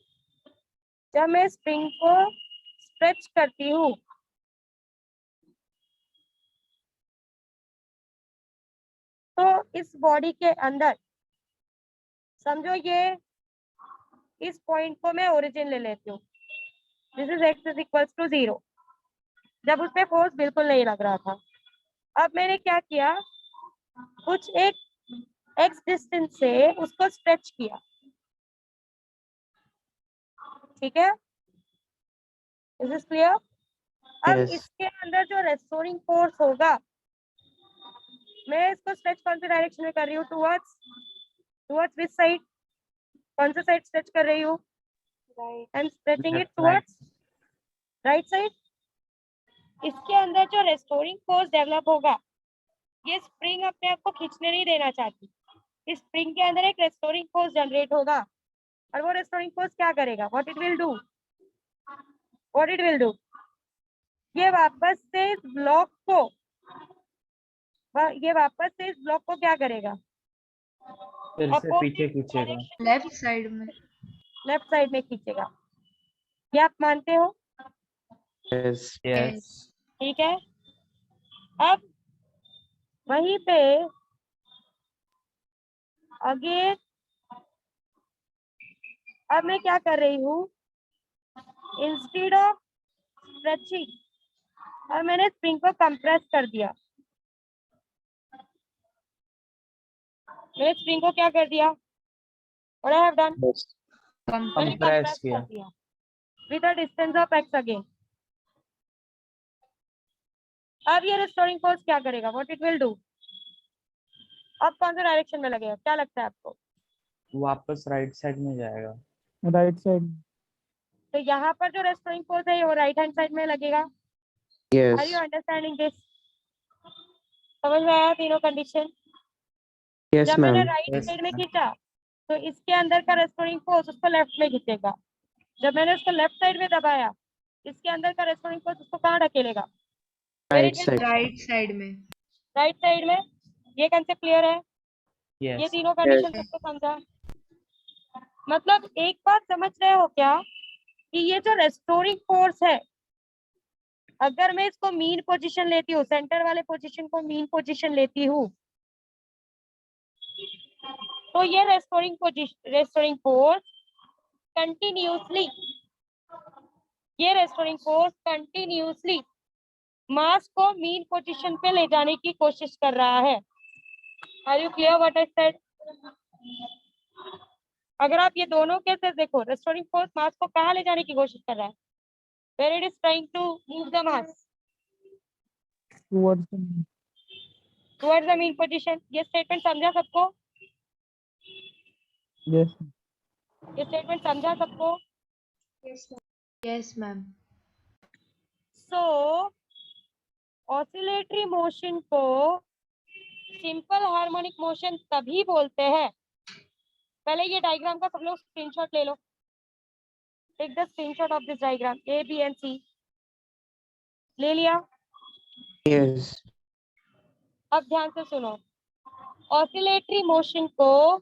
S1: जब मैं स्प्रिंग को स्ट्रेच करती हूँ तो इस बॉडी के अंदर समझो ये इस पॉइंट को मैं ओरिजिन ले लेती हूँ. This is x is equals to 0. जब उसमें फोर्स बिल्कुल नहीं लग रहा था. अब मैंने क्या किया, कुछ एक x डिस्टेंस से उसको स्ट्रेच किया. ठीक है. Is this clear? अब
S5: Yes.
S1: इसके अंदर जो रेस्टोरिंग फोर्स होगा, मैं इसको स्ट्रेच कौन सी डायरेक्शन में कर रही हूँ? Towards which side? कौन सा साइड स्ट्रेच कर रही हूँ? I am stretching it
S3: Left side.
S1: Towards right side. इसके अंदर जो रेस्टोरिंग फोर्स डेवलप होगा, ये स्प्रिंग अपने आप को खींचने नहीं देना चाहती. इस स्प्रिंग के अंदर एक रेस्टोरिंग फोर्स जनरेट होगा और वो रेस्टोरिंग फोर्स क्या करेगा? व्हाट इट विल डू, ये वापस से इस ब्लॉक को क्या करेगा?
S3: फिर से
S1: Opposite
S3: पीछे खींचेगा.
S1: direction
S6: Left side में.
S1: लेफ्ट साइड में खींचेगा. ये आप मानते हो?
S5: Yes.
S3: Yes.
S1: ठीक है. अब वहीं पे अगेन अब मैं क्या कर रही हूँ, इंस्टेड ऑफ स्ट्रेचिंग और मैंने स्प्रिंग को कंप्रेस कर दिया. मैंने स्प्रिंग को क्या कर दिया? What I have done?
S5: Yes.
S1: मैंने
S3: Compress
S1: कंप्रेस
S3: किया.
S1: कर दिया with a distance of x again. अब ये रेस्टोरिंग फोर्स क्या करेगा? What it will do? अब कौन सा डायरेक्शन में लगेगा? क्या लगता है आपको?
S3: वापस राइट साइड में जाएगा.
S4: Right side.
S1: तो यहाँ पर जो रेस्टोरिंग फोर्स है वो राइट हैंड साइड में लगेगा. Are you
S5: Yes.
S1: Understanding this? समझ में आया तीनों कंडीशन?
S5: Yes,
S1: जब मैंने
S5: ma'am.
S1: राइट
S3: Yes,
S1: साइड में
S3: ma'am.
S1: खींचा तो इसके अंदर का रेस्टोरिंग फोर्स उसको लेफ्ट में खींचेगा. जब मैंने उसको लेफ्ट साइड में दबाया, इसके अंदर का रेस्टोरिंग फोर्स उसको कहाँ ढकेलेगा?
S5: Right side.
S6: Right side में.
S1: राइट साइड में. ये कंसेप्ट क्लियर है? ये
S3: Yes.
S1: तीनों कंडीशन
S5: Yes.
S1: सबको समझा? मतलब एक बात समझ रहे हो क्या कि ये जो रेस्टोरिंग फोर्स है, अगर मैं इसको मीन पोजीशन लेती हूँ, सेंटर वाले पोजीशन को मीन पोजीशन लेती हूँ, तो ये रेस्टोरिंग फोर्स कंटिन्यूसली, ये रेस्टोरिंग फोर्स कंटिन्यूसली मास को मीन पोजीशन पे ले जाने की कोशिश कर रहा है। Are you clear what I said? अगर आप ये दोनों केसेस देखो, रेस्टोरिंग फोर्स मास को कहाँ ले जाने की कोशिश कर रहा है? Where it is trying to move the mass
S4: towards the mean.
S1: towards the mean position. ये स्टेटमेंट समझा सबको?
S4: Yes.
S1: ये स्टेटमेंट समझा सबको?
S6: Yes, ma'am.
S1: So oscillatory motion को सिंपल हार्मोनिक मोशन तभी बोलते हैं। पहले ये डायग्राम का सब लोग स्क्रीनशॉट ले लो। Take the screenshot of this diagram, A B and C. ले लिया?
S5: Yes.
S1: अब ध्यान से सुनो, ऑसिलेटरी मोशन को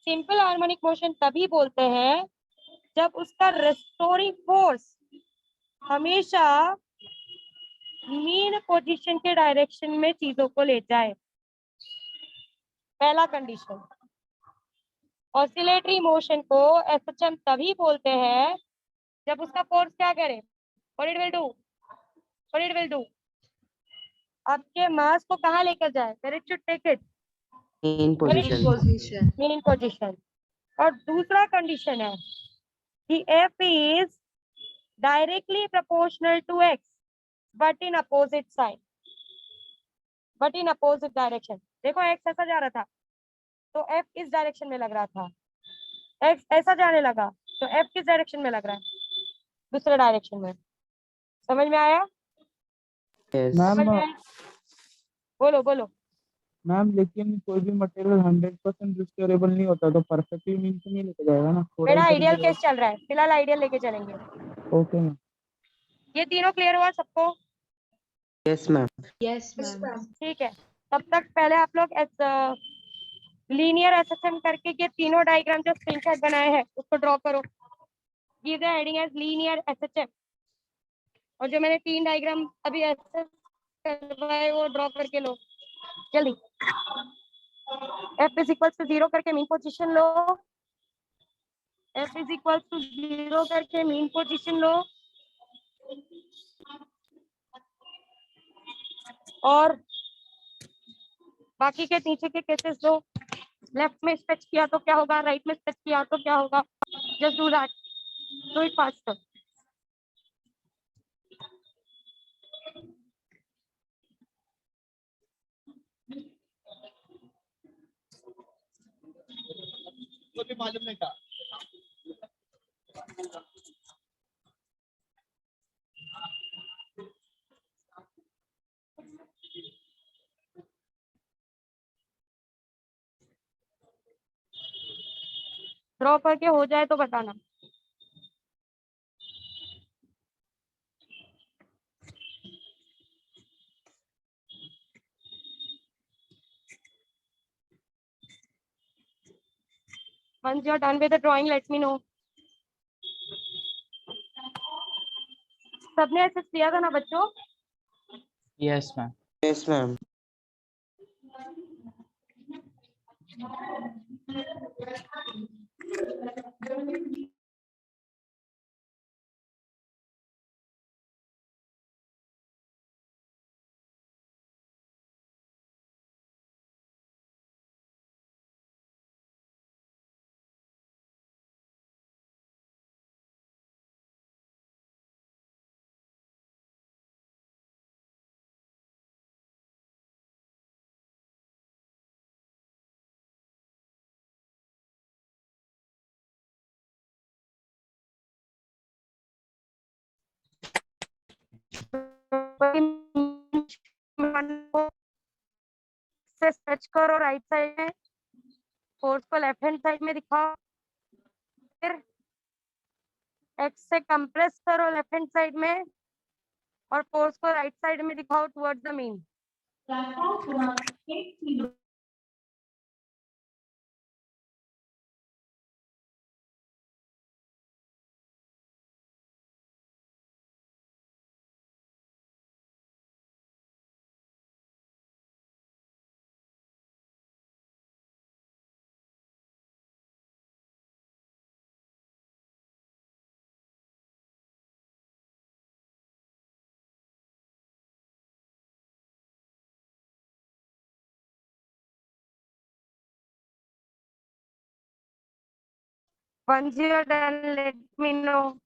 S1: सिंपल हार्मोनिक मोशन तभी बोलते हैं जब उसका रेस्टोरिंग फोर्स हमेशा मीन पोजीशन के डायरेक्शन में चीजों को ले जाए। पहला कंडीशन। ऑसिलेटरी मोशन को एसएचएम तभी बोलते हैं जब उसका फोर्स क्या करे, what it will do, what it will do, आपके मास को कहाँ लेकर जाए, where it should take it,
S5: In
S6: In
S5: position.
S6: position.
S1: Mean position. और दूसरा कंडीशन है कि F is directly proportional to X but in opposite side, but in opposite direction. देखो एक्स ऐसा जा रहा था तो एफ इस डायरेक्शन में लग रहा था, एक्स ऐसा जाने लगा तो एफ किस डायरेक्शन में लग रहा है, दूसरे डायरेक्शन में। समझ में आया?
S5: Yes.
S1: समझ
S4: मैम
S1: में आया? बोलो बोलो।
S4: मैम लेकिन कोई भी मटेरियल 100% रिस्टोरेबल नहीं होता तो परफेक्टली मीन से नहीं लेके जाएगा ना, थोड़ा
S1: मेरा
S4: इधर
S1: आइडियल
S4: उधर
S1: केस चल रहा है, फिलहाल आइडियल लेके चलेंगे।
S4: Okay ma'am.
S1: ये तीनों क्लियर हुआ सबको?
S5: Yes, ma'am.
S6: Yes, ma'am.
S1: ठीक है, तब तक पहले आप लोग लीनियर एसएसएम करके ये तीनों डायग्राम जो स्क्रीनशॉट बनाए हैं उसको ड्रॉ करो। Give the heading as linear SHM. और जो मैंने 3 डायग्राम अभी एसएस करवाए वो ड्रॉ करके लो जल्दी। एफ इज इक्वल टू 0 करके मीन पोजीशन लो, एफ इज इक्वल टू 0 करके मीन पोजीशन लो, और बाकी के नीचे के केसेस लो। लेफ्ट में स्ट्रेच किया तो क्या होगा, राइट में स्ट्रेच किया तो क्या होगा, just do that, do it faster. Draw करके हो जाए तो बताना। Once you're done with the drawing, let me know. सबने ऐसे किया था ना बच्चों?
S3: Yes, ma'am.
S5: Yes, ma'am.
S1: से स्ट्रेच करो राइट साइड में, फोर्स को लेफ्ट हैंड साइड में दिखाओ, फिर एक्स से कंप्रेस करो लेफ्ट हैंड साइड में और फोर्स को राइट साइड में दिखाओ towards the mean. Once you are done, let me know.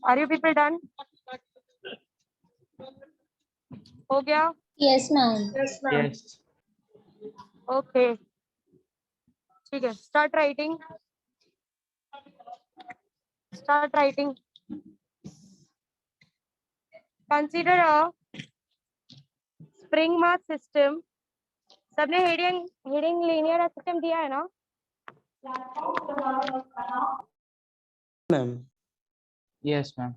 S1: Are you people done? हो गया?
S2: Yes, ma'am.
S3: Yes.
S1: Okay. ठीक है. Start writing. Start writing. Consider a spring mass system. सबने heading linear system दिया है ना?
S5: Ma'am.
S3: Yes, ma'am.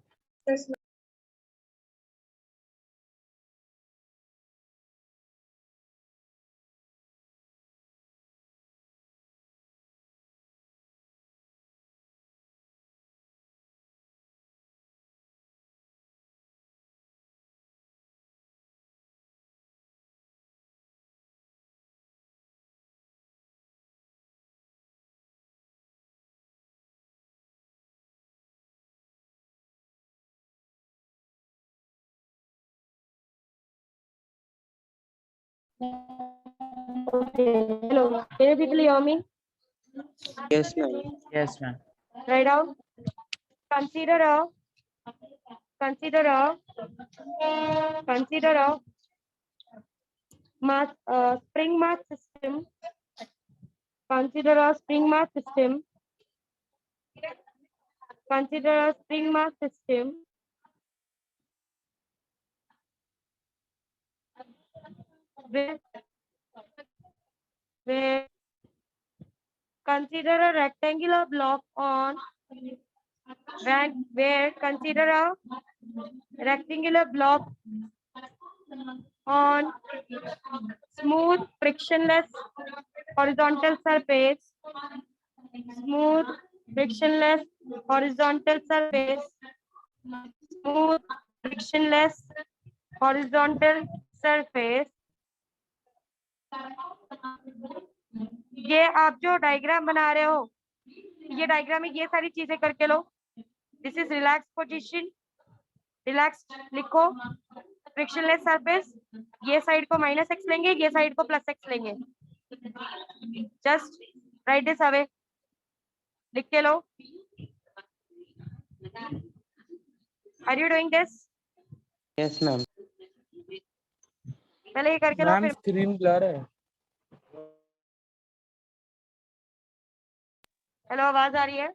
S1: Okay. Hello. Can you people hear me?
S5: Yes, ma'am.
S3: Yes, ma'am.
S1: Write down. Consider a mass spring mass system. Consider a spring mass system. Consider a spring mass system where consider a rectangular block on where consider a rectangular block on smooth frictionless horizontal surface. Smooth frictionless horizontal surface. Smooth frictionless horizontal surface. ये आप जो diagram बना रहे हो, ये diagram में ये सारी चीजें करके लो. This is relax position. Relax लिखो. Frictionless surface. ये साइड को -x लेंगे, ये साइड को +x लेंगे. Just write this away. लिख के लो. Are you doing this?
S5: Yes, ma'am.
S1: पहले ये करके लो,
S4: मैम
S1: फिर
S4: स्क्रीन ब्लर है.
S1: हेलो, आवाज आ रही है?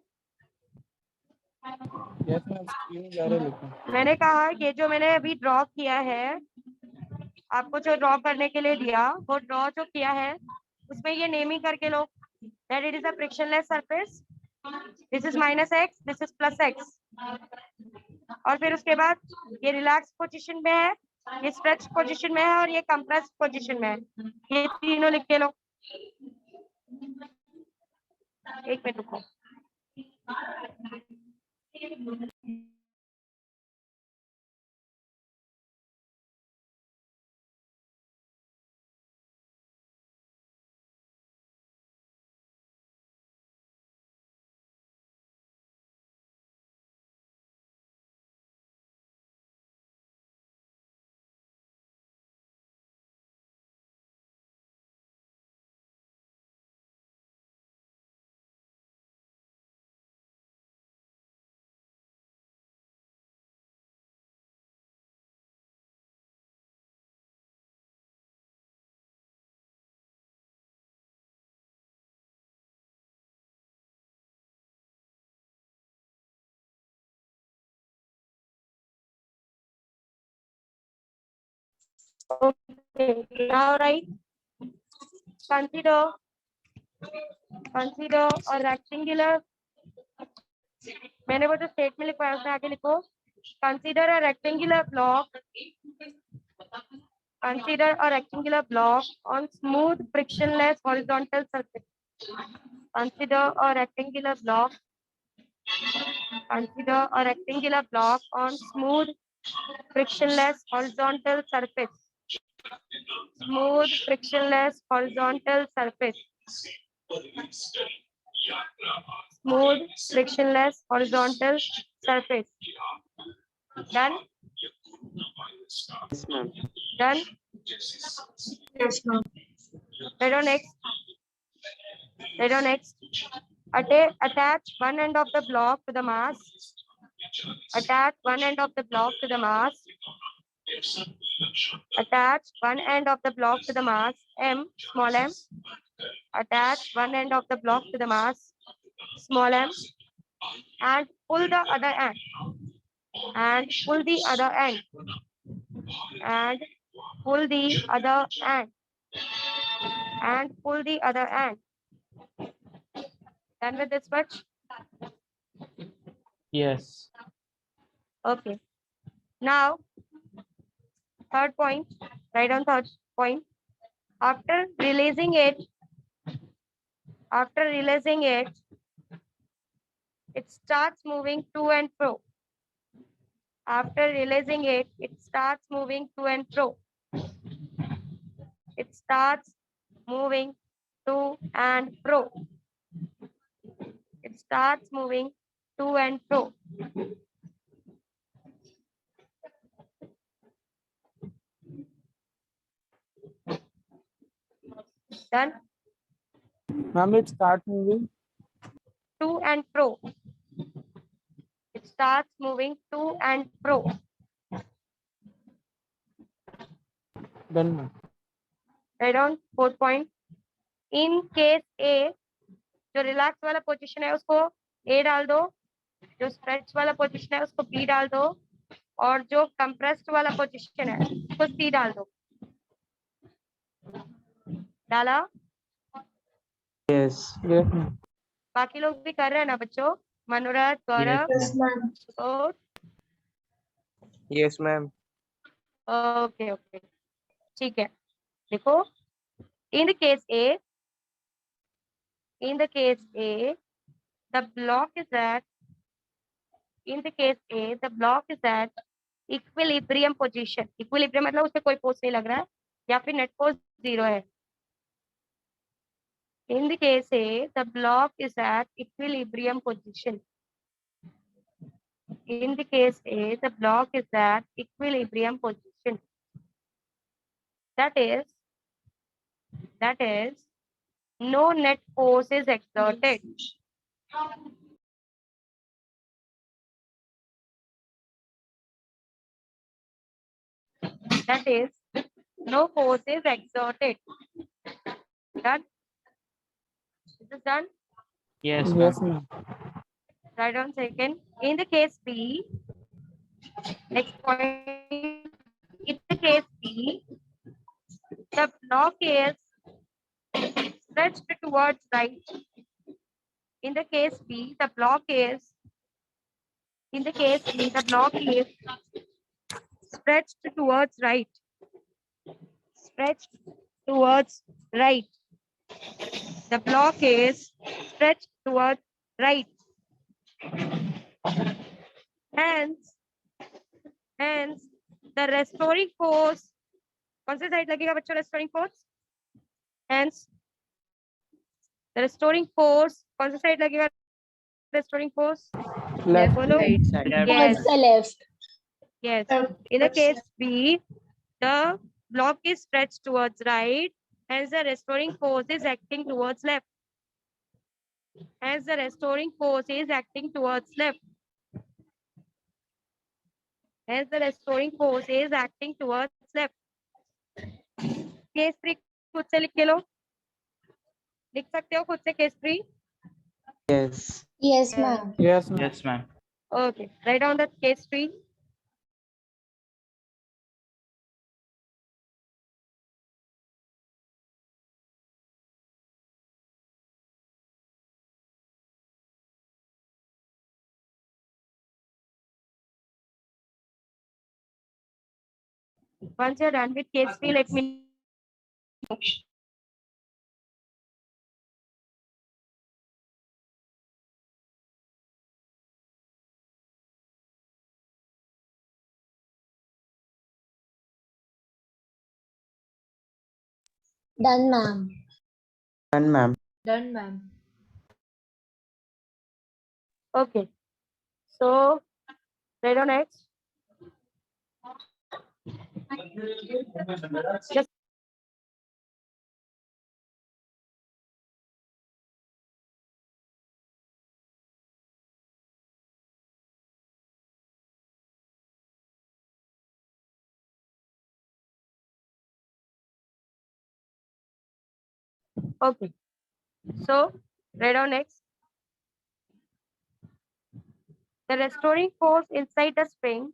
S4: यस मैम, स्क्रीन ब्लर है लेकिन.
S1: मैंने कहा ये जो मैंने अभी ड्रॉ किया है, आपको जो ड्रॉ करने के लिए दिया, वो ड्रॉ जो किया है उसमें ये नेमिंग करके लो. That it is a frictionless surface. This is -x, this is +x. और फिर उसके बाद ये रिलैक्स पोजीशन में है, ये स्ट्रेच पोजीशन में है और ये कंप्रेस पोजीशन में है. ये तीनों लिख के लो. एक मिनट रुको. Okay, now write. Consider a rectangular. मैंने वो जो स्टेटमेंट लिखवाया उसमें आगे लिखो. Consider a rectangular block. Consider a rectangular block on smooth frictionless horizontal surface. Consider a rectangular block. Consider a rectangular block on smooth frictionless horizontal surface. Smooth frictionless horizontal surface. Smooth frictionless horizontal surface. Done?
S5: Yes, ma'am.
S1: Done?
S6: Yes, ma'am.
S1: Read on next. Read on next. Attach one end of the block to the mass. Attach one end of the block to the mass. Attach one end of the block to the mass m, small m. Attach one end of the block to the mass, small m, and pull the other end. And pull the other end. And pull the other end. And pull the other end. Done with this much?
S3: Yes.
S1: Okay. Now, third point. Write down third point. After releasing it, it starts moving to and fro. After releasing it, it starts moving to and fro. It starts moving to and fro. It starts moving to and fro. Done?
S4: Ma'am, it start moving.
S1: To and fro. It starts moving to and fro.
S4: Done, ma'am.
S1: Write down fourth point. In case A, जो relax वाला position है उसको A डाल दो, जो stretch वाला position है उसको B डाल दो, और जो कंप्रेस्ड वाला पोजीशन है उसको C डाल दो. डाला?
S5: Yes.
S4: Yes, ma'am.
S1: बाकी लोग भी कर रहे हैं ना बच्चों? मनोरथ, गौरव,
S6: Yes, ma'am.
S1: और
S5: Yes, ma'am.
S1: ओके ओके ठीक है. देखो, in the case A, the block is at equilibrium position. Equilibrium मतलब उसमें कोई फोर्स नहीं लग रहा है या फिर नेट फोर्स 0 है. In the case A, the block is at equilibrium position. In the case A, the block is at equilibrium position. That is, no net force is exerted. That is, no force is exerted. Done? Is this done?
S3: Yes,
S4: Yes,
S3: ma'am.
S4: ma'am.
S1: Write down second. In the case B, next point. In the case B, the block is stretched towards right. In the case B, the block is stretched towards right. Stretched towards right. The block is stretched towards right. Hence, the restoring force. कौन सी side लगेगा बच्चों restoring force? Hence, the restoring force कौन सी side लगेगा restoring force?
S4: Left.
S1: बोलो.
S6: Side.
S3: Left.
S1: Yes.
S2: Towards the left.
S1: Yes. In the case B, the block is stretched towards right, hence the restoring force is acting towards left. Hence the restoring force is acting towards left. Hence the restoring force is acting towards left. Case 3 खुद से लिख के लो. लिख सकते हो खुद से case 3?
S5: Yes.
S2: Yes, ma'am.
S4: Yes, ma'am.
S3: Yes, ma'am.
S1: Okay. Write down the case 3. Once you're done with case 3, let me know.
S2: Done, ma'am.
S5: Done, ma'am.
S7: Done, ma'am.
S1: Okay. So, read on next. Just okay. So, read on next. The restoring force inside the spring.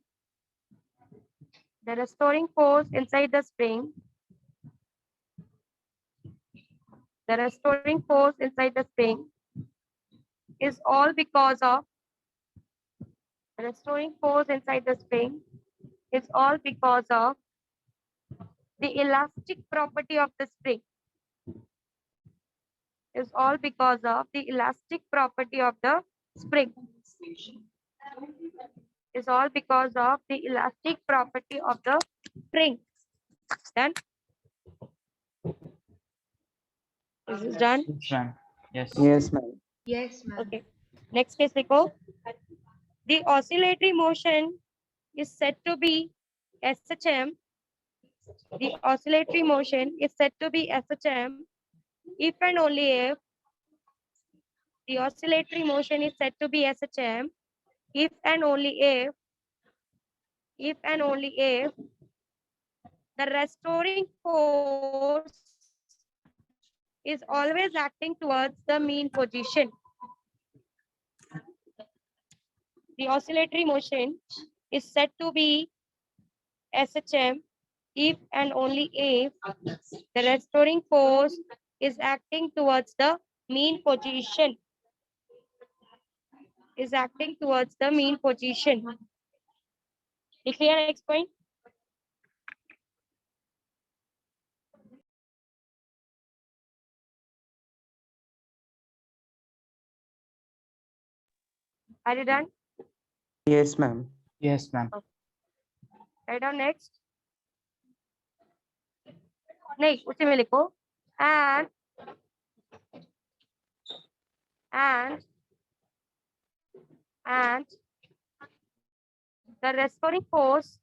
S1: The restoring force inside the spring. The restoring force inside the spring is all because of the restoring force inside the spring is all because of the elastic property of the spring. Is all because of the elastic property of the spring. Is all because of the elastic property of the spring. Done? Is this done?
S3: Yes, ma'am. Yes.
S5: Yes, ma'am.
S7: Yes, ma'am.
S1: Okay. Next case, Nico. The oscillatory motion is said to be SHM. The oscillatory motion is said to be SHM if and only if the oscillatory motion is said to be SHM if and only if the restoring force is always acting towards the mean position. The oscillatory motion is said to be SHM if and only if the restoring force is acting towards the mean position. Is acting towards the mean position. Clear next point? Are you done?
S5: Yes, ma'am.
S3: Yes, ma'am.
S1: Write down next. नहीं उसी में लिखो and the restoring force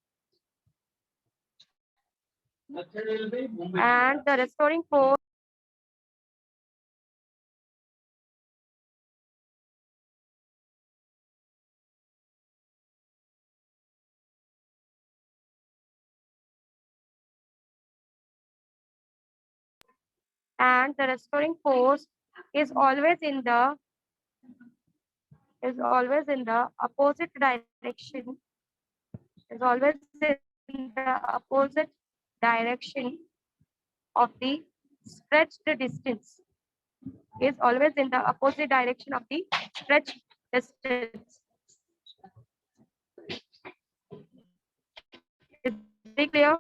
S1: and the restoring force is always in the opposite direction. Is always in the opposite direction of the stretched distance. Is always in the opposite direction of the stretched distance. Is it clear?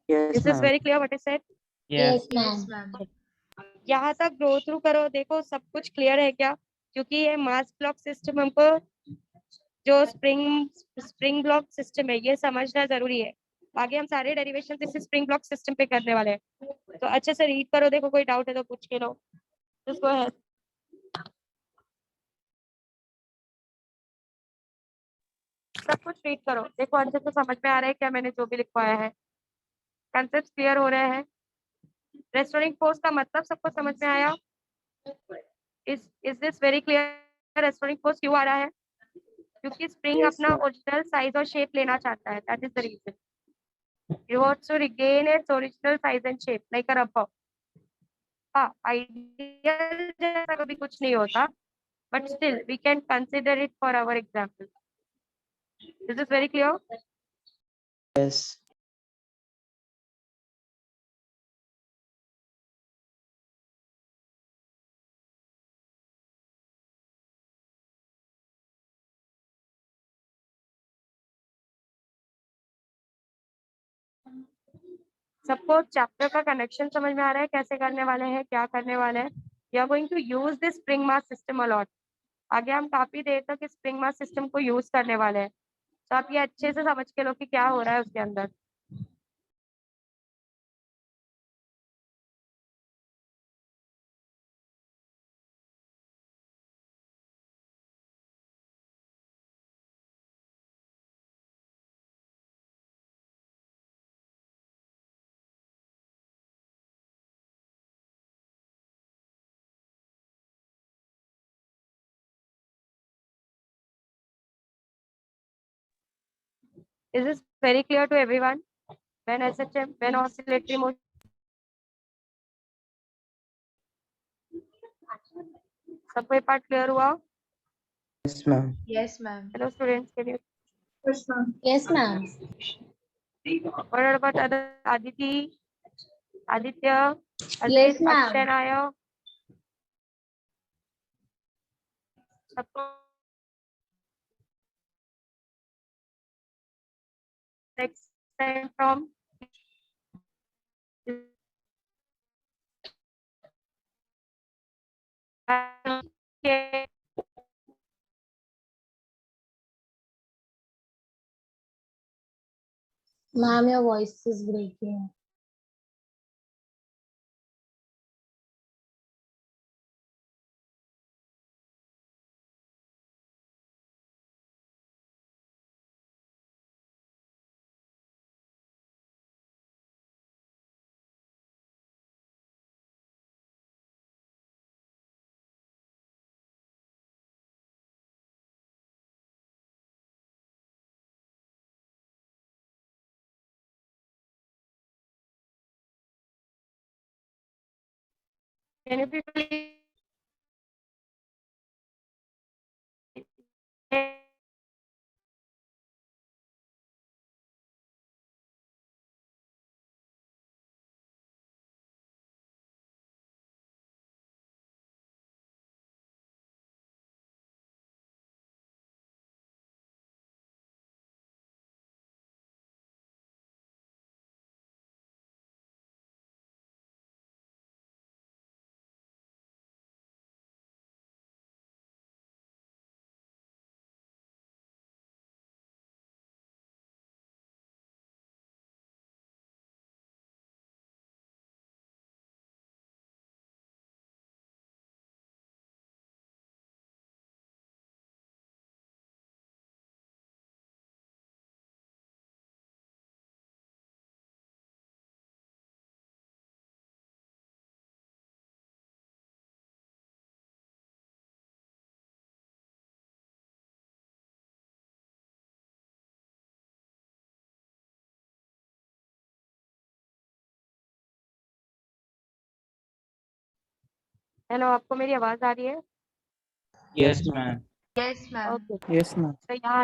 S5: Yes,
S1: Is this
S5: ma'am.
S1: very clear what I said?
S3: Yes.
S7: Yes, ma'am.
S1: यहाँ तक go through करो, देखो सब कुछ clear है क्या? क्योंकि ये मास ब्लॉक सिस्टम हमको जो स्प्रिंग ब्लॉक सिस्टम है ये समझना जरूरी है. आगे हम सारे डेरिवेशन इस स्प्रिंग ब्लॉक सिस्टम पे करने वाले हैं, तो अच्छे से रीड करो. देखो कोई डाउट है तो पूछ के लो. Just go ahead. सब कुछ रीड करो, देखो अच्छे से समझ में आ रहा है क्या मैंने जो भी लिखवाया है. कंसेप्ट क्लियर हो रहे हैं. रेस्टोरिंग फोर्स का मतलब सबको समझ में आया? Is this very clear? Restoring force क्यों आ रहा है? क्योंकि स्प्रिंग
S5: Yes,
S1: अपना
S5: ma'am.
S1: ओरिजिनल साइज और शेप लेना चाहता है. That is the reason. It wants to regain its original size and shape like a rubber. हाँ, आइडियल जैसा कभी कुछ नहीं होता, but still we can consider it for our example. Is this very clear?
S5: Yes.
S1: सबको chapter का connection समझ में आ रहा है? कैसे करने वाले हैं, क्या करने वाले हैं? We are going to use this spring mass system a lot. आगे हम काफी देर तक इस स्प्रिंग मास सिस्टम को यूज करने वाले हैं, तो आप ये अच्छे से समझ के लो कि क्या हो रहा है उसके अंदर. Is this very clear to everyone? When SHM, when oscillatory motion. सबको ये part clear हुआ?
S5: Yes, ma'am.
S6: Yes, ma'am.
S1: Hello students, can you?
S6: Yes, ma'am.
S2: Yes, ma'am.
S1: What about other Aditi, Aditya,
S2: Yes,
S1: Aziz,
S2: ma'am.
S1: Akshay, Naya? सबको next time from Okay.
S2: Ma'am, your voice is breaking.
S1: Can you please? Hello, आपको मेरी आवाज आ रही है?
S3: Yes, ma'am.
S6: Yes, ma'am.
S1: Okay,
S4: Yes, ma'am.
S1: तो यहाँ